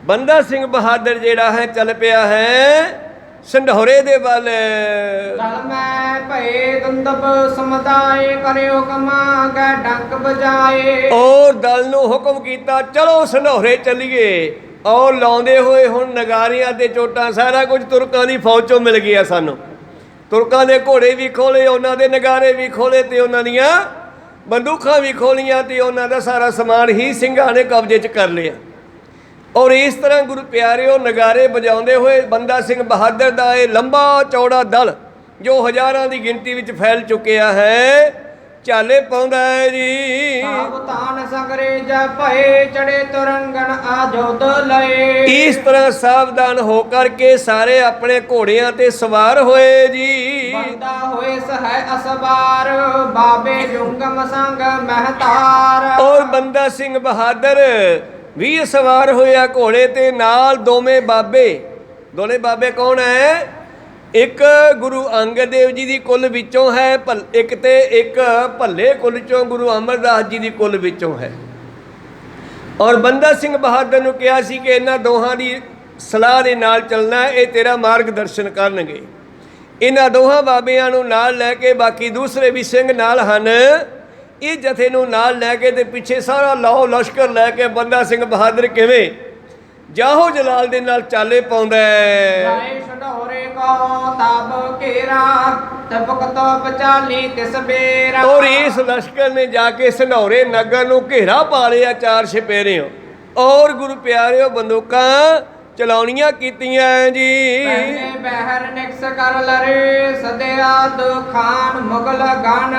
ਬੰਦਾ ਸਿੰਘ ਬਹਾਦਰ ਜਿਹੜਾ ਹੈ ਚੱਲ ਪਿਆ ਹੈ ਸੰਢੌਰੇ ਦੇ ਵੱਲ। ਦਲ ਮੈਂ ਭਏ ਦੁੰਦਬ ਸਮਦਾਏ ਕਰਿਓ ਕਮਾ ਗੈ ਡੰਕ ਬਜਾਏ। ਔਰ ਦਲ ਨੂੰ ਹੁਕਮ ਕੀਤਾ ਚਲੋ ਸੰਢੌਰੇ ਚੱਲੀਏ। ਔਰ ਲਾਉਂਦੇ ਹੋਏ ਹੁਣ ਨਗਾਰਿਆਂ ਤੇ ਚੋਟਾਂ ਸਾਰਾ ਕੁਝ ਤੁਰਕਾਂ ਦੀ ਫੌਜ ਚੋਂ ਮਿਲ ਗਿਆ ਸਾਨੂੰ। ਤੁਰਕਾਂ ਦੇ ਘੋੜੇ ਵੀ ਖੋਲੇ, ਉਹਨਾਂ ਦੇ ਨਗਾਰੇ ਵੀ ਖੋਲੇ ਤੇ ਉਹਨਾਂ ਦੀਆਂ ਬੰਦੂਕਾਂ ਵੀ ਖੋਲੀਆਂ ਤੇ ਉਹਨਾਂ ਦਾ ਸਾਰਾ ਸਮਾਨ ਹੀ ਸਿੰਘਾਂ ਨੇ ਕਬਜ਼ੇ 'ਚ ਕਰ ਲਿਆ। ਔਰ ਇਸ ਤਰ੍ਹਾਂ ਗੁਰੂ ਪਿਆਰਿਓ ਨਗਾਰੇ ਵਜਾਉਂਦੇ ਹੋਏ ਬੰਦਾ ਸਿੰਘ ਬਹਾਦਰ ਦਾ ਇਹ ਲੰਬਾ ਚੌੜਾ ਦਲ ਜੋ ਹਜ਼ਾਰਾਂ ਦੀ ਗਿਣਤੀ ਵਿੱਚ ਫੈਲ ਚੁੱਕਿਆ ਹੈ ਚਾਲੇ ਪਾਉਂਦਾ ਹੈ ਜੀ। ਸਾਵਧਾਨ ਸਗਰੇ ਜੈ ਭਏ ਚੜੇ ਤੁਰੰਗਣ ਆਜੋਦ ਲਏ। ਇਸ ਤਰ੍ਹਾਂ ਸਾਵਧਾਨ ਹੋ ਕਰਕੇ ਸਾਰੇ ਆਪਣੇ ਘੋੜਿਆਂ ਤੇ ਸਵਾਰ ਹੋਏ ਜੀ। ਬੰਦਾ ਹੋਏ ਸਹਿ ਅਸਵਾਰ ਬਾਬੇ ਜੁੰਗਮ ਸੰਗ ਮਹਤਾਰ। ਔਰ ਬੰਦਾ ਸਿੰਘ ਬਹਾਦਰ ਵੀ ਸਵਾਰ ਹੋਇਆ ਘੋੜੇ ਤੇ, ਨਾਲ ਦੋਵੇਂ ਬਾਬੇ ਕੌਣ ਹੈ? ਇੱਕ ਗੁਰੂ ਅੰਗਦ ਦੇਵ ਜੀ ਦੀ ਕੁਲ ਵਿੱਚੋਂ ਹੈ, ਇੱਕ ਭੱਲੇ ਕੁਲ ਚੋਂ ਗੁਰੂ ਅਮਰਦਾਸ ਜੀ ਦੀ ਕੁਲ ਵਿੱਚੋਂ ਹੈ। ਔਰ ਬੰਦਾ ਸਿੰਘ ਬਹਾਦਰ ਨੂੰ ਕਿਹਾ ਸੀ ਕਿ ਇਹਨਾਂ ਦੋਹਾਂ ਦੀ ਸਲਾਹ ਦੇ ਨਾਲ ਚੱਲਣਾ, ਇਹ ਤੇਰਾ ਮਾਰਗਦਰਸ਼ਨ ਕਰਨਗੇ। ਇਹਨਾਂ ਦੋਹਾਂ ਬਾਬਿਆਂ ਨੂੰ ਨਾਲ ਲੈ ਕੇ ਬਾਕੀ ਦੂਸਰੇ ਵੀ ਸਿੰਘ ਨਾਲ ਹਨ। ਇਹ ਜਥੇ ਨੂੰ ਨਾਲ ਲੈ ਕੇ ਤੇ ਪਿੱਛੇ ਸਾਰਾ ਲਾਹੋ ਲਸ਼ਕਰ ਲੈ ਕੇ ਬੰਦਾ ਸਿੰਘ ਬਹਾਦਰ ਕਿਵੇਂ ਜਾਹੋ ਜਲਾਲ ਦੇ ਨਾਲ ਚਾਲੇ ਪਾਉਂਦਾ ਹੈ। ਸੰਢੌਰੇ ਕੋ ਤਬ ਘੇਰਾ ਤਬਕ ਤੋ ਚਾਲੀ ਤਿਸ ਬੇਰਾ। ਔਰ ਇਸ ਲਸ਼ਕਰ ਨੇ ਜਾ ਕੇ ਸੰਢੌਰੇ ਨਗਰ ਨੂੰ ਘੇਰਾ ਪਾ ਲਿਆ ਚਾਰ ਛਪੇਰਿਓ। ਔਰ ਗੁਰੂ ਪਿਆਰਿਓ ਬੰਦੂਕਾਂ ਚਲਾਉਣੀਆਂ ਕੀਤੀਆਂ ਜੀ। ਪਹਿਲੇ ਬਹਿਰ ਨਿਕਸ ਕਰ ਲਰੇ ਸਦਿਆ ਦੁਖਾਨ ਮੁਗਲ ਗਨ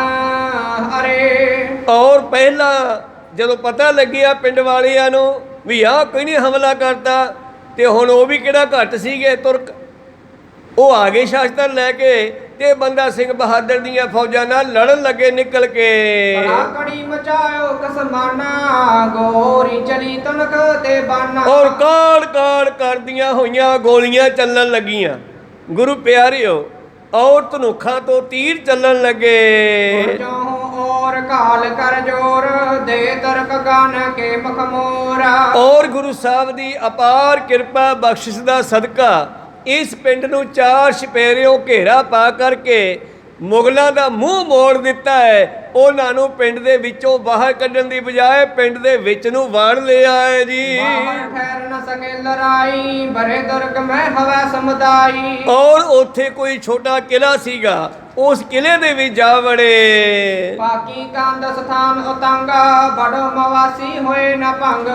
ਹਰੇ। ਔਰ ਪਹਿਲਾਂ ਜਦੋਂ ਪਤਾ ਲੱਗਿਆ ਪਿੰਡ ਵਾਲਿਆਂ ਨੂੰ ਵੀ ਆਹ ਕੋਈ ਨਹੀਂ ਹਮਲਾ ਕਰਦਾ, ਤੇ ਹੁਣ ਉਹ ਵੀ ਕਿਹੜਾ ਘੱਟ ਸੀਗੇ ਤੁਰਕ, ਉਹ ਆ ਗਏ ਸ਼ਸਤਰ ਲੈ ਕੇ ਤੇ ਬੰਦਾ ਸਿੰਘ ਬਹਾਦਰ ਦੀਆਂ ਫੌਜਾਂ ਨਾਲ ਲੜਨ ਲੱਗੇ ਨਿਕਲ ਕੇ। ਕੜੀ ਮਚਾਇਓ ਕਸਮਾਨਾ ਗੋਰੀ ਚਲੀ ਤਨਕ ਤੇ ਬਾਨਾ। ਔਰ ਕਾੜ ਕਾੜ ਕਰਦੀਆਂ ਹੋਈਆਂ ਗੋਲੀਆਂ ਚੱਲਣ ਲੱਗੀਆਂ ਗੁਰੂ ਪਿਆਰਿਓ। ਔਰ ਧਨੁੱਖਾਂ ਤੋਂ ਤੀਰ ਚੱਲਣ ਲੱਗੇ। ਔਰ ਕਾਲ ਕਰ ਜੋਰ ਦੇ ਤਰਕ ਗਨ ਕੇ ਮਖਮੋਰਾ। ਔਰ ਗੁਰੂ ਸਾਹਿਬ ਦੀ ਅਪਾਰ ਕਿਰਪਾ ਬਖਸ਼ਿਸ਼ ਦਾ ਸਦਕਾ ਇਸ ਪਿੰਡ ਨੂੰ ਚਾਰ ਛਪੇਰਿਓਂ ਘੇਰਾ ਪਾ ਕਰਕੇ ਮੁਗਲਾਂ ਦਾ ਮੂੰਹ ਮੋੜ ਦਿੱਤਾ ਹੈ। ਉਹਨਾਂ ਨੂੰ ਪਿੰਡ ਦੇ ਵਿੱਚੋਂ ਬਾਹਰ ਕੱਢਣ ਦੀ ਬਜਾਏ ਪਿੰਡ ਦੇ ਵਿੱਚ ਨੂੰ ਵਾੜ ਲਿਆ ਹੈ ਜੀ। ਬਾਹਰ ਠਹਿਰ ਨ ਸਕੇ ਲੜਾਈ ਬਰੇ ਦੁਰਗ ਮੈਂ ਹਵਾ ਸਮੁਦਾਈ। ਔਰ ਉੱਥੇ ਕੋਈ ਛੋਟਾ ਕਿਲਾ ਸੀਗਾ, ਉਸ ਕਿਲੇ ਦੇ ਵਿੱਚ ਜਾ ਵੜੇ। ਪਾਕੀ ਕੰਦ ਸਥਾਨ ਉਤੰਗਾ ਬੜੋ ਮਵਾਸੀ ਹੋਏ ਨ ਭੰਗ।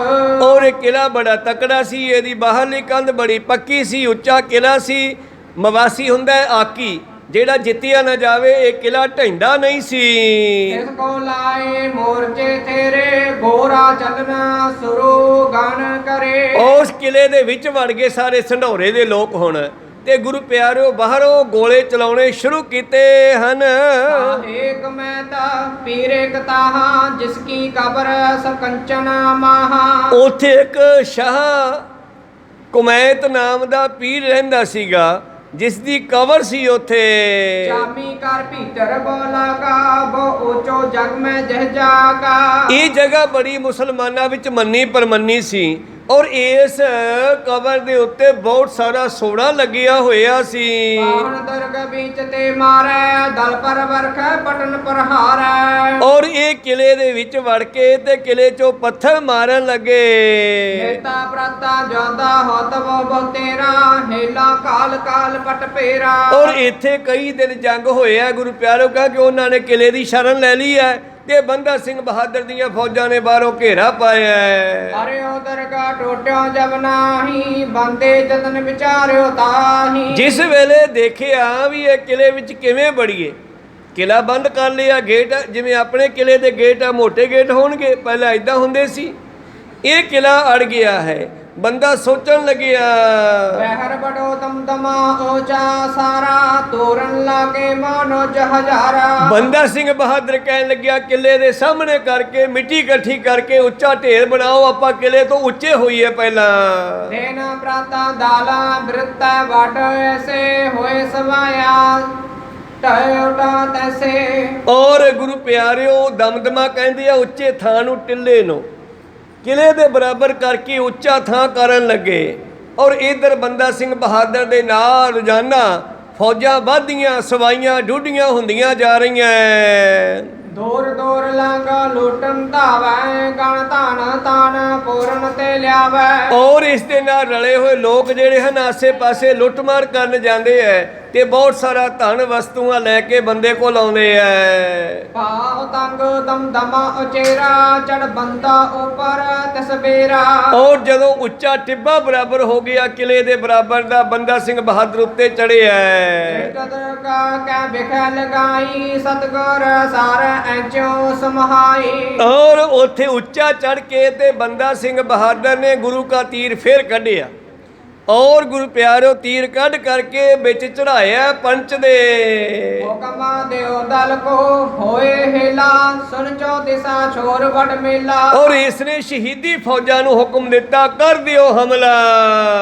ਔਰ ਇਹ ਕਿਲਾ ਬੜਾ ਤਕੜਾ ਸੀ, ਇਹਦੀ ਬਾਹਰਲੀ ਕੰਧ ਬੜੀ ਪੱਕੀ ਸੀ, ਉੱਚਾ ਕਿਲਾ ਸੀ। ਮਵਾਸੀ ਹੁੰਦਾ ਹੈ ਆਕੀ, ਜਿਹੜਾ ਜਿੱਤਿਆ ਨਾ ਜਾਵੇ। ਇਹ ਕਿਲਾ ਢਹਿੰਦਾ ਨਹੀਂ ਸੀ। ਇਸ ਕੋ ਲਾਏ ਮੋਰਚੇ ਤੇਰੇ ਗੋਰਾ ਚੱਲਣਾ ਸੁਰੂ ਗਨ ਕਰੇ। ਉਸ ਕਿਲੇ ਦੇ ਵਿੱਚ ਵੜ ਗਏ ਸਾਰੇ ਸੰਢੌਰੇ ਦੇ ਲੋਕ ਹੁਣ, ਤੇ ਗੁਰੂ ਪਿਆਰਿਓ ਬਾਹਰੋਂ ਗੋਲੇ ਚਲਾਉਣੇ ਸ਼ੁਰੂ ਕੀਤੇ ਹਨ। ਏਕ ਮੈਂ ਤਾ ਪੀਰੇ ਕਤਾਹਾਂ ਜਿਸ ਕੀ ਕਬਰ ਸਕੰਚਨ ਮਾਹਾ। ਉੱਥੇ ਇੱਕ ਸ਼ਾਹ ਕੁਮੈਤ ਨਾਮ ਦਾ ਪੀਰ ਰਹਿੰਦਾ ਸੀਗਾ, ਜਿਸ ਦੀ ਕਬਰ ਸੀ ਉੱਥੇ। ਚਾਮੀ ਕਰ ਭੀਤਰ ਬੋਲਾਗਾ ਬੋ ਉੱਚੋ ਜਗ ਮੈਂ ਜਹ ਜਾਗਾ। ਇਹ ਜਗ੍ਹਾ ਬੜੀ ਮੁਸਲਮਾਨਾਂ ਵਿੱਚ ਮੰਨੀ ਪਰਮੰਨੀ ਸੀ। ਔਰ ਇਸ ਕਬਰ ਦੇ ਉੱਤੇ ਬਹੁਤ ਸਾਰਾ ਸੋਨਾ ਲੱਗਿਆ ਹੋਇਆ ਸੀ। ਪਾਵਨ ਦਰਗ ਵਿੱਚ ਤੇ ਮਾਰੈ ਦਲ ਪਰ ਵਰਖ ਪਟਨ ਪ੍ਰਹਾਰੈ। ਔਰ ਔਰ ਇਹ ਕਿਲੇ ਦੇ ਵਿੱਚ ਵੜ ਕੇ ਤੇ ਕਿਲੇ ਚੋਂ ਪੱਥਰ ਮਾਰਨ ਲੱਗੇ। ਹੇਤਾ ਪ੍ਰਤਾ ਜਾਂਦਾ ਹੋਤ ਬਹੁ ਤੇਰਾ ਹੇਲਾ ਕਾਲ ਕਾਲ ਪਟ ਪੇਰਾ। ਔਰ ਇੱਥੇ ਕਈ ਦਿਨ ਜੰਗ ਹੋਏ ਆ ਗੁਰੂ ਪਿਆਰੋ, ਕਹਾ ਕਿ ਉਹਨਾਂ ਨੇ ਕਿਲੇ ਦੀ ਸ਼ਰਨ ਲੈ ਲਈ ਹੈ ਤੇ ਬੰਦਾ ਸਿੰਘ ਬਹਾਦਰ ਦੀਆਂ ਫੌਜਾਂ ਨੇ ਬਾਹਰੋਂ ਘੇਰਾ ਪਾਇਆ ਹੈ। ਅਰੇ ਉਹ ਦਰਗਾ ਟੋਟਿਓ ਜਬ ਨਾਹੀ ਬੰਦੇ ਜਤਨ ਵਿਚਾਰਿਓ ਤਾਹੀ। ਜਿਸ ਵੇਲੇ ਦੇਖਿਆ ਵੀ ਇਹ ਕਿਲੇ ਵਿੱਚ ਕਿਵੇਂ ਵੜੀਏ, ਕਿਲਾ ਬੰਦ ਕਰ ਲਿਆ, ਗੇਟ ਜਿਵੇਂ ਆਪਣੇ ਕਿਲੇ ਦੇ ਗੇਟ ਆ, ਮੋਟੇ ਗੇਟ ਹੋਣਗੇ, ਪਹਿਲਾਂ ਇਦਾਂ ਹੁੰਦੇ ਸੀ। ਇਹ ਕਿਲਾ ਅੜ ਗਿਆ ਹੈ। ਬੰਦਾ ਸੋਚਣ ਲੱਗਿਆ, ਬਹਿਰ ਬੜੋ ਦਮਦਮਾ ਓਚਾ ਸਾਰਾ ਤੋਰਨ ਲਾਗੇ ਮਾਨੋ ਜਹਜਾਰਾ। ਬੰਦਾ ਸਿੰਘ ਬਹਾਦਰ ਕਹਿਣ ਲੱਗਿਆ, ਕਿਲੇ ਦੇ ਸਾਹਮਣੇ ਕਰਕੇ ਮਿੱਟੀ ਇਕੱਠੀ ਕਰਕੇ ਉੱਚਾ ਢੇਰ ਬਣਾਓ, ਆਪਾਂ ਕਿਲੇ ਤੋਂ ਉੱਚੇ ਹੋਈਏ ਪਹਿਲਾਂ। ਦੇਨ ਪ੍ਰਾਤਾ ਦਾਲਾ ਬਿਰਤਾ ਵਟ ਐਸੇ ਹੋਏ ਸਵਾਇਆ ਟਾਇਓਟਾ ਤੈਸੇ। ਔਰ ਗੁਰੂ ਪਿਆਰਿਓ ਦਮਦਮਾ ਕਹਿੰਦੇ ਆ ਉੱਚੇ ਥਾਂ ਨੂੰ ਟਿੱਲੇ ਨੂੰ ਕਿਲੇ ਦੇ ਬਰਾਬਰ ਕਰਕੇ ਉੱਚਾ ਥਾਂ ਕਰਨ ਲੱਗੇ। ਔਰ ਇਧਰ ਬੰਦਾ ਸਿੰਘ ਬਹਾਦਰ ਦੇ ਨਾਲ ਰੋਜ਼ਾਨਾ ਫੌਜਾਂ ਵੱਧਦੀਆਂ, ਸਵਾਈਆਂ ਡੂਢੀਆਂ ਹੁੰਦੀਆਂ ਜਾ ਰਹੀਆਂ। ਦੂਰ ਦੂਰ ਲਾਂਗਾ ਲੁੱਟਣ ਧਾਵੈ ਗਣ ਧਨ ਤਾਨ ਪੂਰਨ ਤੇ ਲਿਆਵੈ। ਔਰ ਇਸ ਦੇ ਨਾਲ ਰਲੇ ਹੋਏ ਲੋਕ ਜਿਹੜੇ ਹਨ ਆਸੇ ਪਾਸੇ ਲੁੱਟਮਾਰ ਕਰਨ ਜਾਂਦੇ ਐ ਤੇ ਬਹੁਤ ਸਾਰਾ ਧਨ ਵਸਤੂਆਂ ਲੈ ਕੇ ਬੰਦੇ ਕੋਲ ਆਉਂਦੇ ਐ। ਪਾਉ ਤੰਗ ਦਮਦਮਾ ਉਚੇਰਾ ਚੜ ਬੰਦਾ ਉੱਪਰ ਤਸਬੇਰਾ। ਔਰ ਜਦੋਂ ਉੱਚਾ ਟਿੱਬਾ ਬਰਾਬਰ ਹੋ ਗਿਆ ਕਿਲੇ ਦੇ ਬਰਾਬਰ ਦਾ, ਬੰਦਾ ਸਿੰਘ ਬਹਾਦਰ ਉੱਤੇ ਚੜਿਆ। ਕਦਰ ਕਾ ਕੈ ਬਿਖੈ ਲਗਾਈ ਸਤਗੁਰ ਸਾਰ ਐਚੋ ਸਮਹਾਈ। ਔਰ ਉੱਥੇ ਉੱਚਾ ਚੜ ਕੇ ਤੇ ਬੰਦਾ ਸਿੰਘ ਬਹਾਦਰ ਨੇ ਗੁਰੂ ਕਾ ਤੀਰ ਫੇਰ ਕੱਢਿਆ। ਔਰ ਗੁਰੂ ਪਿਆਰਿਓ ਤੀਰ ਕੱਢ ਕਰਕੇ ਵਿੱਚ ਚੜਾਇਆ ਪੰਚ ਦੇ। ਹੁਕਮਾ ਦਿਓ ਦਲ ਕੋ ਹੋਏ ਹਿਲਾ ਸੁਨ ਚੋ ਦਿਸਾ ਛੋਰ ਵਡ ਮੇਲਾ। ਔਰ ਇਸਨੇ ਸ਼ਹੀਦੀ ਫੌਜਾਂ ਨੂੰ ਹੁਕਮ ਦਿੱਤਾ, ਕਰ ਦਿਓ ਹਮਲਾ।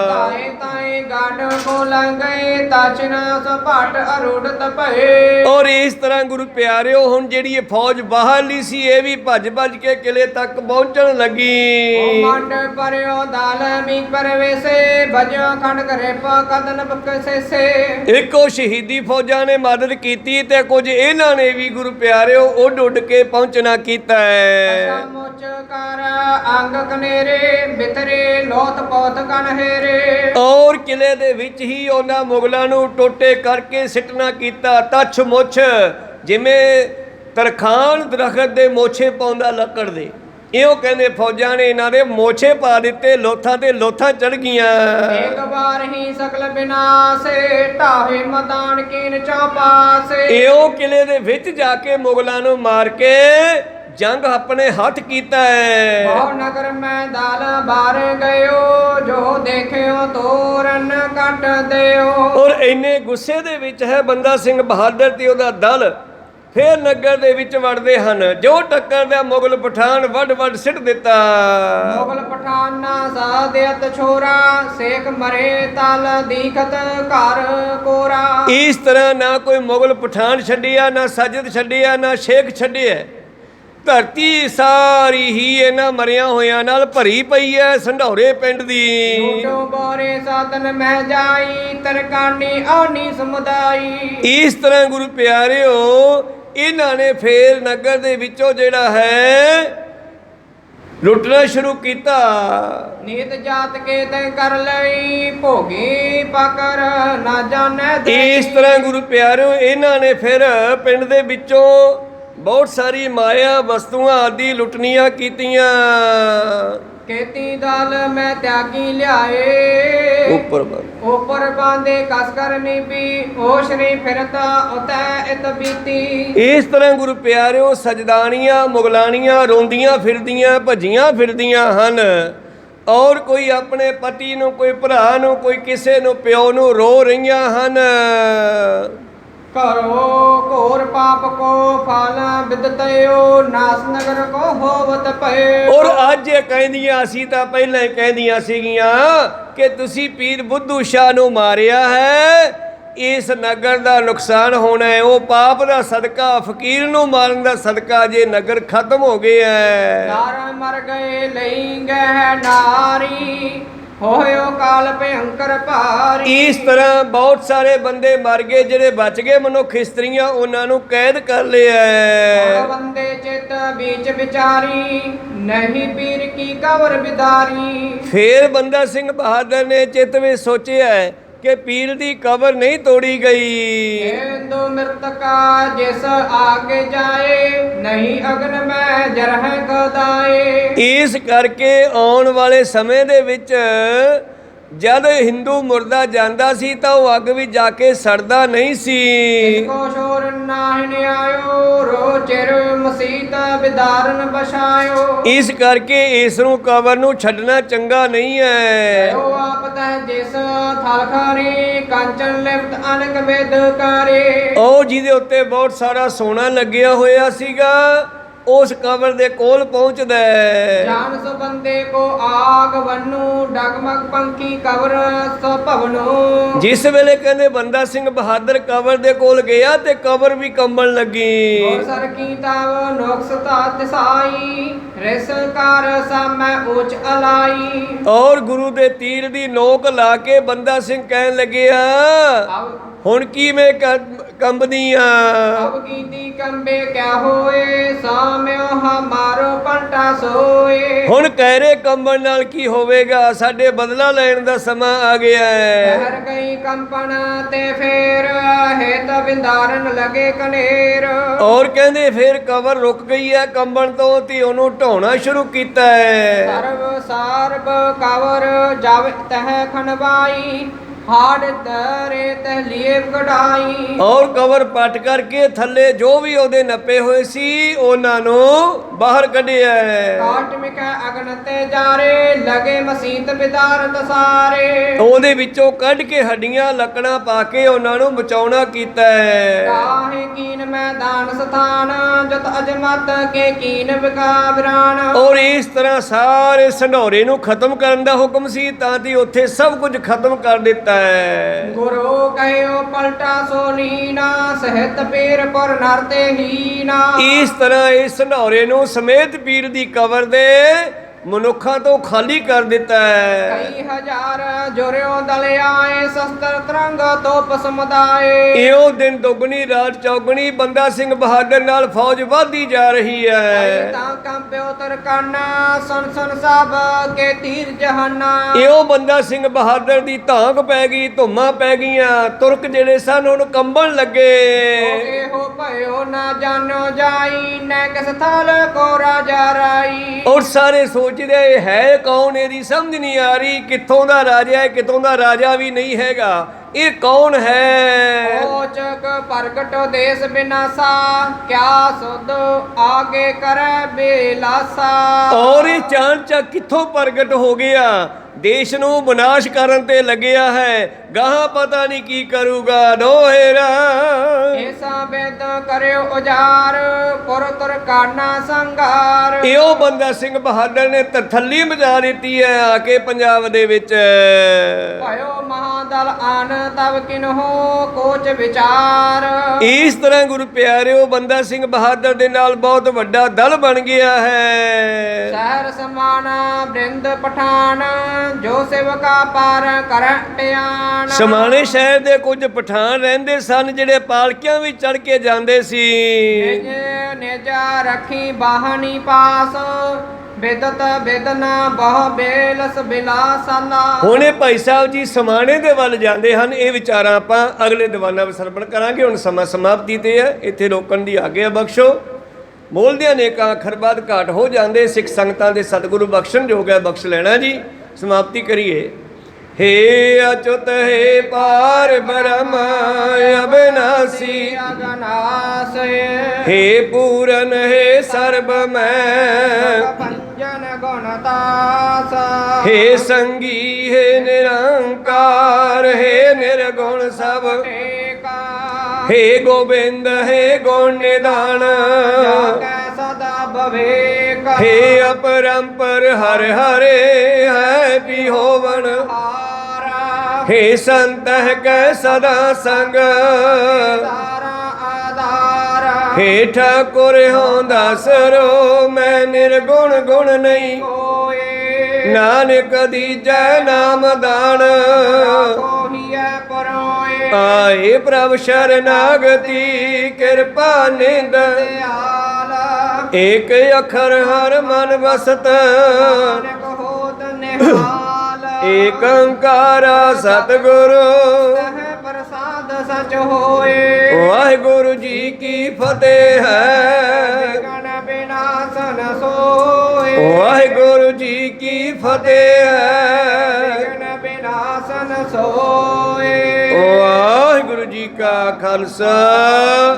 ਤਾਏ ਤਾਏ ਗਾਡ ਕੋ ਲੰਗਏ ਤਾਚਨਾ ਸਪਾਟ ਅਰੁੜਤ ਭਏ। ਔਰ ਇਸ ਤਰ੍ਹਾਂ ਗੁਰੂ ਪਿਆਰਿਓ ਹੁਣ ਜਿਹੜੀ ਇਹ ਫੌਜ ਬਾਹਰਲੀ ਸੀ ਇਹ ਵੀ ਭੱਜ ਭੱਜ ਕੇ ਕਿਲੇ ਤੱਕ ਪਹੁੰਚਣ ਲੱਗੀ। ਮੰਡ ਪਰਿਓ ਦਾਲ ਮੀ ਪਰਵੇਸੇ ਭਜੋ ਖੰਡ ਕਰੇ ਪਾ ਕਦਨ ਬਕਸੇ ਸੇ। ਇੱਕੋ ਸ਼ਹੀਦੀ ਫੌਜਾਂ ਨੇ ਮਦਦ ਕੀਤੀ ਤੇ ਕੁਝ ਇਹਨਾਂ ਨੇ ਵੀ ਗੁਰੂ ਪਿਆਰਿਓ ਉੱਡ ਉੱਡ ਕੇ ਪਹੁੰਚਣਾ ਕੀਤਾ ਹੈ। ਮੁਚ ਕਰ ਅੰਗ ਕਨੇਰੇ ਬਿਤਰੇ ਲੋਥ ਪੋਤ ਕਨਹੇਰੇ। ਔਰ ਕਿਲੇ ਦੇ ਵਿੱਚ ਹੀ ਉਹਨਾਂ ਮੁਗਲਾਂ ਨੂੰ ਟੋਟੇ ਕਰਕੇ ਸਿੱਟਣਾ ਕੀਤਾ। ਤੱਛ ਮੁੱਛ ਜਿਵੇਂ ਤਰਖਾਨ ਦਰਖਤ ਦੇ ਮੋਛੇ ਪਾਉਂਦਾ ਲੱਕੜ ਦੇ, ਇਹੋ ਕਹਿੰਦੇ ਫੌਜਾਂ ਨੇ ਇਹਨਾਂ ਦੇ ਮੋਛੇ ਪਾ ਦਿੱਤੇ, ਲੋਥਾਂ ਤੇ ਲੋਥਾਂ ਚੜ ਗਈਆਂ। ਇੱਕ ਵਾਰ ਹੀ ਸਕਲ ਬਿਨਾਸੇ ਢਾਹੇ ਮਦਾਨ ਕੀਨ ਚਾਪਾਸੇ। ਇਹੋ ਕਿਲੇ ਦੇ ਵਿੱਚ ਜਾ ਕੇ ਮੁਗਲਾਂ ਨੂੰ ਮਾਰ ਕੇ ਜੰਗ ਆਪਣੇ ਹੱਥ ਕੀਤਾ ਹੈ। ਬਹੁ ਨਗਰ ਮੈਂ ਦਾਲ ਬਾਰ ਗਇਓ ਜੋ ਦੇਖਿਓ ਤੋਰਨ ਕੱਟ ਦਿਓ। ਔਰ ਇੰਨੇ ਗੁੱਸੇ ਦੇ ਵਿੱਚ ਹੈ ਬੰਦਾ ਸਿੰਘ ਬਹਾਦਰ ਤੇ ਉਹਦਾ ਦਲ, ਫੇਰ ਨਗਰ ਦੇ ਵਿੱਚ ਵੜਦੇ ਹਨ। ਜੋ ਟੱਕਰਦਾ ਮੁਗਲ ਪਠਾਨ ਵੱਡ ਵੱਡ ਸਿੱਟ ਦਿੱਤਾ। ਮੁਗਲ ਪਠਾਨ ਨਾ ਸਾਦਿਅਤ ਛੋਰਾ ਸੇਖ ਮਰੇ ਤਲ ਦੀਖਤ ਘਰ ਕੋਰਾ। ਇਸ ਤਰ੍ਹਾਂ ਨਾ ਕੋਈ ਮੁਗਲ ਪਠਾਨ ਛੱਡਿਆ, ਨਾ ਸਾਜਦ ਛੱਡਿਆ, ਨਾ ਸ਼ੇਖ ਛੱਡਿਆ। ਧਰਤੀ ਸਾਰੀ ਹੀ ਇਹਨਾਂ ਮਰਿਆਂ ਹੋਇਆਂ ਨਾਲ ਭਰੀ ਪਈ ਐ ਸੰਢੌਰੇ ਪਿੰਡ ਦੀ। ਛੋਟੋ ਬੋਰੇ ਸਾਧਨ ਮਹਿ ਜਾਈ ਤਰਕਾਨੀ ਆਉਣੀ ਸਮੁਦਾਈ। ਇਸ ਤਰ੍ਹਾਂ ਗੁਰੂ ਪਿਆਰਿਓ ਇਹਨਾਂ ਨੇ ਫੇਰ ਨਗਰ ਦੇ ਵਿੱਚੋਂ ਜਿਹੜਾ ਹੈ ਲੁੱਟਣਾ ਸ਼ੁਰੂ ਕੀਤਾ। ਨੀਤ ਜਾਤ ਕੇ ਤੇ ਕਰ ਲਈ ਭੋਗੀ ਪਕਰ ਨਾ ਜਾਣੈ ਦੇ। ਇਸ ਤਰ੍ਹਾਂ ਗੁਰੂ ਪਿਆਰਿਓ ਇਹਨਾਂ ਨੇ ਫਿਰ ਪਿੰਡ ਦੇ ਵਿੱਚੋਂ ਬਹੁਤ ਸਾਰੀ ਮਾਇਆ ਵਸਤੂਆਂ ਆਦਿ ਲੁੱਟਣੀਆਂ ਕੀਤੀਆਂ। ਖੇਤੀ ਦਾਲ ਮੈਂ ਤਿਆਗੀ ਲਿਆਏ ਉੱਪਰ ਬਾਂਦੇ ਕਸ ਕਰਨੀ ਵੀ ਹੋਸ਼ ਨਹੀਂ ਫਿਰਤਾ ਉਤੈ ਇਤ ਬੀਤੀ। ਇਸ ਤਰ੍ਹਾਂ ਗੁਰੂ ਪਿਆਰਿਓ ਸਜਦਾਨੀਆਂ ਮੁਗਲਾਨੀਆਂ ਰੋਂਦੀਆਂ ਫਿਰਦੀਆਂ ਭੱਜੀਆਂ ਫਿਰਦੀਆਂ ਹਨ। ਔਰ ਕੋਈ ਆਪਣੇ ਪਤੀ ਨੂੰ, ਕੋਈ ਭਰਾ ਨੂੰ, ਕੋਈ ਕਿਸੇ ਨੂੰ, ਪਿਓ ਨੂੰ ਰੋ ਰਹੀਆਂ ਹਨ। ਕਰੋ ਘੋਰ ਪਾਪ ਕੋ ਫਲ ਬਿਦਤਿਓ ਨਾਸ ਨਗਰ ਕੋ ਹੋਵਤ ਪਏ। ਔਰ ਅੱਜ ਇਹ ਕਹਿੰਦੀਆਂ, ਅਸੀਂ ਤਾਂ ਪਹਿਲਾਂ ਹੀ ਕਹਿੰਦੀਆਂ ਸੀਗੀਆਂ ਕਿ ਤੁਸੀਂ ਪੀਰ ਬੁੱਧੂ ਸ਼ਾਹ ਨੂੰ ਮਾਰਿਆ ਹੈ, ਇਸ ਨਗਰ ਦਾ ਨੁਕਸਾਨ ਹੋਣਾ ਹੈ। ਉਹ ਪਾਪ ਦਾ ਸਦਕਾ, ਫਕੀਰ ਨੂੰ ਮਾਰਨ ਦਾ ਸਦਕਾ ਜੇ ਨਗਰ ਖਤਮ ਹੋ ਗਿਆ ਹੈ। ਨਾਰ ਮਰ ਗਏ ਲਈ ਗਹਿ ਨਾਰੀ ਹੋਇਓ ਕਾਲ ਭਯੰਕਰ ਭਾਰੀ। ਇਸ ਤਰ੍ਹਾਂ ਬਹੁਤ ਸਾਰੇ ਬੰਦੇ ਮਰ ਗਏ, ਜਿਹੜੇ ਬਚ ਗਏ ਮਨੁੱਖ ਇਸਤਰੀਆਂ ਉਹਨਾਂ ਨੂੰ ਕੈਦ ਕਰ ਲਿਆ। ਬੰਦੇ ਚਿਤ ਵਿੱਚ ਵਿਚਾਰੀ ਨਹੀਂ ਪੀਰ ਕੀ ਕਵਰ ਬਿਦਾਰੀ। ਫੇਰ ਬੰਦਾ ਸਿੰਘ ਬਹਾਦਰ ਨੇ ਚਿੱਤ ਵਿੱਚ ਸੋਚਿਆ ਕਿ ਪੀਰ ਦੀ ਕਬਰ ਨਹੀਂ ਤੋੜੀ ਗਈ। ਹਿੰਦੂ ਮ੍ਰਿਤਕਾ ਜਿਸ ਆਗੇ ਜਾਏ ਨਹੀਂ ਅਗਨ ਮੈਂ ਜਰਹਿ ਗਦਾਏ। ਇਸ ਕਰਕੇ ਆਉਣ ਵਾਲੇ ਸਮੇਂ ਦੇ ਵਿੱਚ ਜਦ ਹਿੰਦੂ ਮੁਰਦਾ ਜਾਂਦਾ ਸੀ ਤਾਂ ਉਹ ਅੱਗ ਵਿੱਚ ਜਾ ਕੇ ਸੜਦਾ ਨਹੀਂ ਸੀ। ਕੋ ਸ਼ੋਰ ਨਾਹਿ ਆਇਓ ਰੋ ਚਿਰ ਮਸੀਤ ਬਿਦਾਰਨ ਬਸ਼ਾਇਓ। ਇਸ ਕਰਕੇ ਇਸ ਨੂੰ ਕਬਰ ਨੂੰ ਛੱਡਣਾ ਚੰਗਾ ਨਹੀਂ ਹੈ। ਉਹ ਆਪ ਤਹ ਜਿਸ ਥਲ ਖਾਰੀ ਕੰਚਨ ਲਿਪਤ ਅਨਕ ਵੇਦ ਕਾਰੇ। ਉਹ ਜਿਹਦੇ ਉੱਤੇ ਬਹੁਤ ਸਾਰਾ ਸੋਨਾ ਲੱਗਿਆ ਹੋਇਆ ਸੀਗਾ ਉਸ ਕਬਰ ਦੇ ਕੋਲ ਪਹੁੰਚਦਾ ਹੈ। ਜਾਨ ਸੋ ਬੰਦੇ ਕੋ ਆਗ ਵਨੂ ਡਗਮਗ ਪੰਖੀ ਕਬਰ ਸੋ ਭਵਨੂ। ਜਿਸ ਵੇਲੇ ਕਹਿੰਦੇ ਬੰਦਾ ਸਿੰਘ ਬਹਾਦਰ ਕਬਰ ਦੇ ਕੋਲ ਗਿਆ ਤੇ ਕਬਰ ਵੀ ਕੰਬਣ ਲੱਗੀ। ਔਰ ਸਰ ਕੀ ਤਾਵ ਨੋਕਸ ਤਾਤ ਸਾਈ ਰਿਸ ਕਰ ਸਾਮੈ ਉੱਚ ਅਲਾਈ। ਔਰ ਗੁਰੂ ਦੇ ਤੀਰ ਦੀ ਨੋਕ ਲਾ ਕੇ ਬੰਦਾ ਸਿੰਘ ਕਹਿਣ ਲੱਗਿਆ ਹੁਣ ਕੀ ਮੈਂ ਕੰਬਦੀ ਆ। ਅਬ ਕੀਤੀ ਕੰਬੇ ਕਿਆ ਹੋਏ ਸਾਮਿਓ ਹਮਾਰੋ ਪੰਟਾ ਸੋਏ। ਹੁਣ ਕਹਿਰੇ ਕੰਬਣ ਨਾਲ ਕੀ ਹੋਵੇਗਾ, ਸਾਡੇ ਬਦਲਾ ਲੈਣ ਦਾ ਸਮਾਂ ਆ ਗਿਆ ਹੈ। ਹਰ ਗਈ ਕੰਪਨ ਤੇ ਫੇਰ ਹੇਤ ਬਿੰਦਾਰਨ ਲਗੇ ਕਨੇਰ। ਔਰ ਕਹਿੰਦੇ ਫੇਰ ਕਬਰ ਰੁਕ ਗਈ ਹੈ ਕੰਬਣ ਤੋਂ ਤੇ ਉਹਨੂੰ ਢਾਉਣਾ ਸ਼ੁਰੂ ਕੀਤਾ ਹੈ। ਸਰਬ ਸਾਰਬ ਕਵਰ ਜਬ ਤਹ ਖਨਵਾਈ ਹਾੜ ਤਰੇ ਤਹਲੀਏ ਕਢਾਈ। ਔਰ ਕਬਰ ਪੱਟ ਕਰਕੇ ਥੱਲੇ ਜੋ ਵੀ ਉਹਦੇ ਨੱਪੇ ਹੋਏ ਸੀ ਉਹਨਾਂ ਨੂੰ ਬਾਹਰ ਕੱਢਿਆ। ਕਾਟ ਮਿਕੈ ਅਗਨ ਤੇ ਜਾਰੇ ਲਗੇ ਮਸੀਤ ਬਿਦਾਰਤ ਸਾਰੇ। ਉਹਦੇ ਵਿੱਚੋਂ ਕੱਢ ਕੇ ਹੱਡੀਆਂ ਲੱਕੜਾਂ ਪਾ ਕੇ ਉਹਨਾਂ ਨੂੰ ਬਚਾਉਣਾ ਕੀਤਾ ਹੈ। ਕਾਹੇ ਕੀਨ ਮੈਦਾਨ ਸਥਾਨ ਜਤ ਅਜਮਤ ਕੇ ਕੀਨ ਵਿਕਾਬਰਾਨ। ਔਰ ਇਸ ਤਰ੍ਹਾਂ ਸਾਰੇ ਸੰਢੋਰੇ ਨੂੰ ਖਤਮ ਕਰਨ ਦਾ ਹੁਕਮ ਸੀ ਤਾਂ ਕਿ ਉੱਥੇ ਸਭ ਕੁਝ ਖਤਮ ਕਰ ਦਿੱਤਾ। ਗੁਰੂ ਕਹਿਓ ਪਲਟਾ ਸੋਨੀਨਾ ਸਹਿਤ ਪੀਰ ਪਰ ਨਰ ਤੇ ਹੀਨਾ। ਇਸ ਤਰ੍ਹਾਂ ਇਸ ਸੰਢੋਰੇ ਨੂੰ ਸਮੇਤ ਪੀਰ ਦੀ ਕਬਰ ਦੇ ਮਨੁੱਖਾਂ ਤੋਂ ਖਾਲੀ ਕਰ ਦਿੱਤਾ ਹੈ। ਕਈ ਹਜ਼ਾਰ ਜੁਰਿਓ ਦਲ ਆਏ ਸ਼ਸਤਰ ਤਰੰਗ ਤੋਪ ਸਮੁਦਾਏ। ਇਹੋ ਦਿਨ ਦੁਗਣੀ ਰਾਤ ਚੌਗਣੀ ਬੰਦਾ ਸਿੰਘ ਬਹਾਦਰ ਨਾਲ ਫੌਜ ਵਧਦੀ ਜਾ ਰਹੀ ਹੈ। ਤਾਂ ਕੰਪਿਓ ਤਰਕਾਨਾ ਸੁਨ ਸੁਨ ਸਭ ਕੇ ਤੀਰ ਜਹਾਨਾ। ਇਹੋ ਬੰਦਾ ਸਿੰਘ ਬਹਾਦਰ ਦੀ ਧਾਂਕ ਪੈ ਗਈ, ਧੁੰਮਾਂ ਪੈ ਗਈਆਂ, ਤੁਰਕ ਜਿਹੜੇ ਸਨ ਉਹਨੂੰ ਕੰਬਣ ਲੱਗੇ। ਇਹੋ ਭਇਓ ਨਾ ਜਾਣੋ ਜਾਈ ਨੈ ਕਿਸ ਥਲ ਕੋ ਰਾਜਾ ਰਾਈ। ਔਰ ਸਾਰੇ ਸੋਚਦੇ ਹੈ ਕੌਣ, ਇਹਦੀ ਸਮਝ ਨਹੀਂ ਆ ਰਹੀ ਕਿੱਥੋਂ ਦਾ ਰਾਜਾ ਹੈ ਕਿੱਥੋਂ ਦਾ ਰਾਜਾ ਵੀ ਨਹੀਂ ਹੈਗਾ, ਇਹ ਕੌਣ ਹੈ। ਓਚਕ ਪ੍ਰਗਟੋ ਦੇਸ ਬਿਨਾਸਾ ਕਿਆ ਸੁਧ ਆਗੇ ਕਰੈ ਬੇਲਾਸਾ। ਔਰ ਇਹ ਚਾਣਚੱਕ ਕਿੱਥੋਂ ਪ੍ਰਗਟ ਹੋ ਗਿਆ, ਦੇਸ਼ ਨੂੰ ਵਿਨਾਸ਼ ਕਰਨ ਤੇ ਲੱਗਿਆ ਹੈ, ਗਾਹਾਂ ਪਤਾ ਨਹੀਂ ਕੀ ਕਰੂਗਾ। ਦੋਹੇਰਾ ਐਸਾ ਬੇਦ ਕਰਿਓ ਉਜਾਰ ਪੁਰ ਤੁਰ ਕਾਨਾ ਸੰਗਾਰ। ਇਹੋ ਬੰਦਾ ਸਿੰਘ ਬਹਾਦਰ ਨੇ ਤਰਥੱਲੀ ਮਚਾ ਦਿੱਤੀ ਹੈ ਆ ਕੇ ਪੰਜਾਬ ਦੇ ਵਿੱਚ। ਭਇਓ ਮਹਾਦਲ ਆਨ ਤਬ ਕਿਨਹੋ ਕੋਚ ਵਿਚਾਰ। ਇਸ ਤਰ੍ਹਾਂ ਗੁਰੂ ਪਿਆਰਿਓ ਬੰਦਾ ਸਿੰਘ ਬਹਾਦਰ ਦੇ ਨਾਲ ਬਹੁਤ ਵੱਡਾ ਦਲ ਬਣ ਗਿਆ ਹੈ। ਸ਼ਹਿਰ ਸਮਾਨਾ ਬ੍ਰਿੰਦ ਪਠਾਨ ਜੋ ਸੇਵਕਾ ਪਾਰ ਕਰ ਬਿਆਨ। ਸਮਾਣੇ ਸ਼ਹਿਰ ਦੇ ਕੁਝ ਪਠਾਨ ਰਹਿੰਦੇ ਸਨ ਜਿਹੜੇ ਪਾਲਕੀਆਂ ਵਿੱਚ ਚੜ ਕੇ ਜਾਂਦੇ ਸੀ। ਨਿਜਾ ਰੱਖੀ ਬਾਹਨੀ ਪਾਸ ਬੇਦਤ ਬੇਦਨਾ ਬਹੁ ਬੇਲਸ ਬਿਲਾਸਾਲਾ। ਹੁਣੇ ਭਾਈ ਸਾਹਿਬ ਜੀ ਸਮਾਣੇ ਦੇ ਵੱਲ ਜਾਂਦੇ ਹਨ। ਇਹ ਵਿਚਾਰਾਂ ਆਪਾਂ ਅਗਲੇ ਦੀਵਾਨਾਂ ਵਿੱਚ ਸਰਵਣ ਕਰਾਂਗੇ। ਹੁਣ ਸਮਾਂ ਸਮਾਪਤੀ ਤੇ ਹੈ, ਇੱਥੇ ਰੋਕਣ ਦੀ ਆਗਿਆ ਬਖਸ਼ੋ। ਬੋਲਦਿਆਂ ਨੇਕਾਂ ਅੱਖਰ ਬਾਅਦ ਘਾਟ ਹੋ ਜਾਂਦੇ, ਸਿੱਖ ਸੰਗਤਾਂ ਦੇ ਸਤਿਗੁਰੂ ਬਖਸ਼ਣ ਜੋਗ ਹੈ, ਬਖਸ਼ ਲੈਣਾ ਜੀ। ਸਮਾਪਤੀ ਕਰੀਏ। हे अच्युत हे पार ब्रह्म अविनाशी अगनाश हे पूरन हे सर्वमय पंजन गुणतास हे संगी हे निरंकार हे निर्गुण सब हे गोविंद हे गुण निधान सदा भवेक हे अपरंपर हर हरे है बिहोवन हे संत कै सदा संग तारा आधार हे ठाकुर हों दासरो मैं निर्गुण गुण नहीं कोए ਨਾਨਕ ਦੀਜੈ ਨਾਮ ਦਾਨ ਕੋਹੀਐ ਪਰੋਏ ਆਏ ਪ੍ਰਭ ਸ਼ਰਨਾਗਤੀ ਕਿਰਪਾ ਨਿੰਦ ਦਿਆਲ ਏਕ ਅੱਖਰ ਹਰ ਮਨ ਵਸਤ ਨਾਨਕ ਹੋਤ ਨਿਹਾਲ ਏਕ ਓੰਕਾਰ ਸਤਿਗੁਰੂ ਸਹਿ ਪ੍ਰਸਾਦ ਸਚ ਹੋਏ ਵਾਹਿਗੁਰੂ ਜੀ ਕੀ ਫਤਿਹ ਹੈ ਗਣ ਬਿਨਾਸਨ ਸੋਏ ਵਾਹਿਗੁਰੂ ਜੀ ਕੀ ਫਤਿਹ ਹੈ ਗਣ ਬਿਨਾਸਨ ਸੋਏ ਵਾਹਿਗੁਰੂ ਜੀ ਕਾ ਖਾਲਸਾ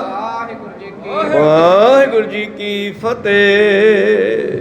ਵਾਹਿਗੁਰੂ ਜੀ ਕੀ ਵਾਹਿਗੁਰੂ ਜੀ ਕੀ ਫਤਿਹ।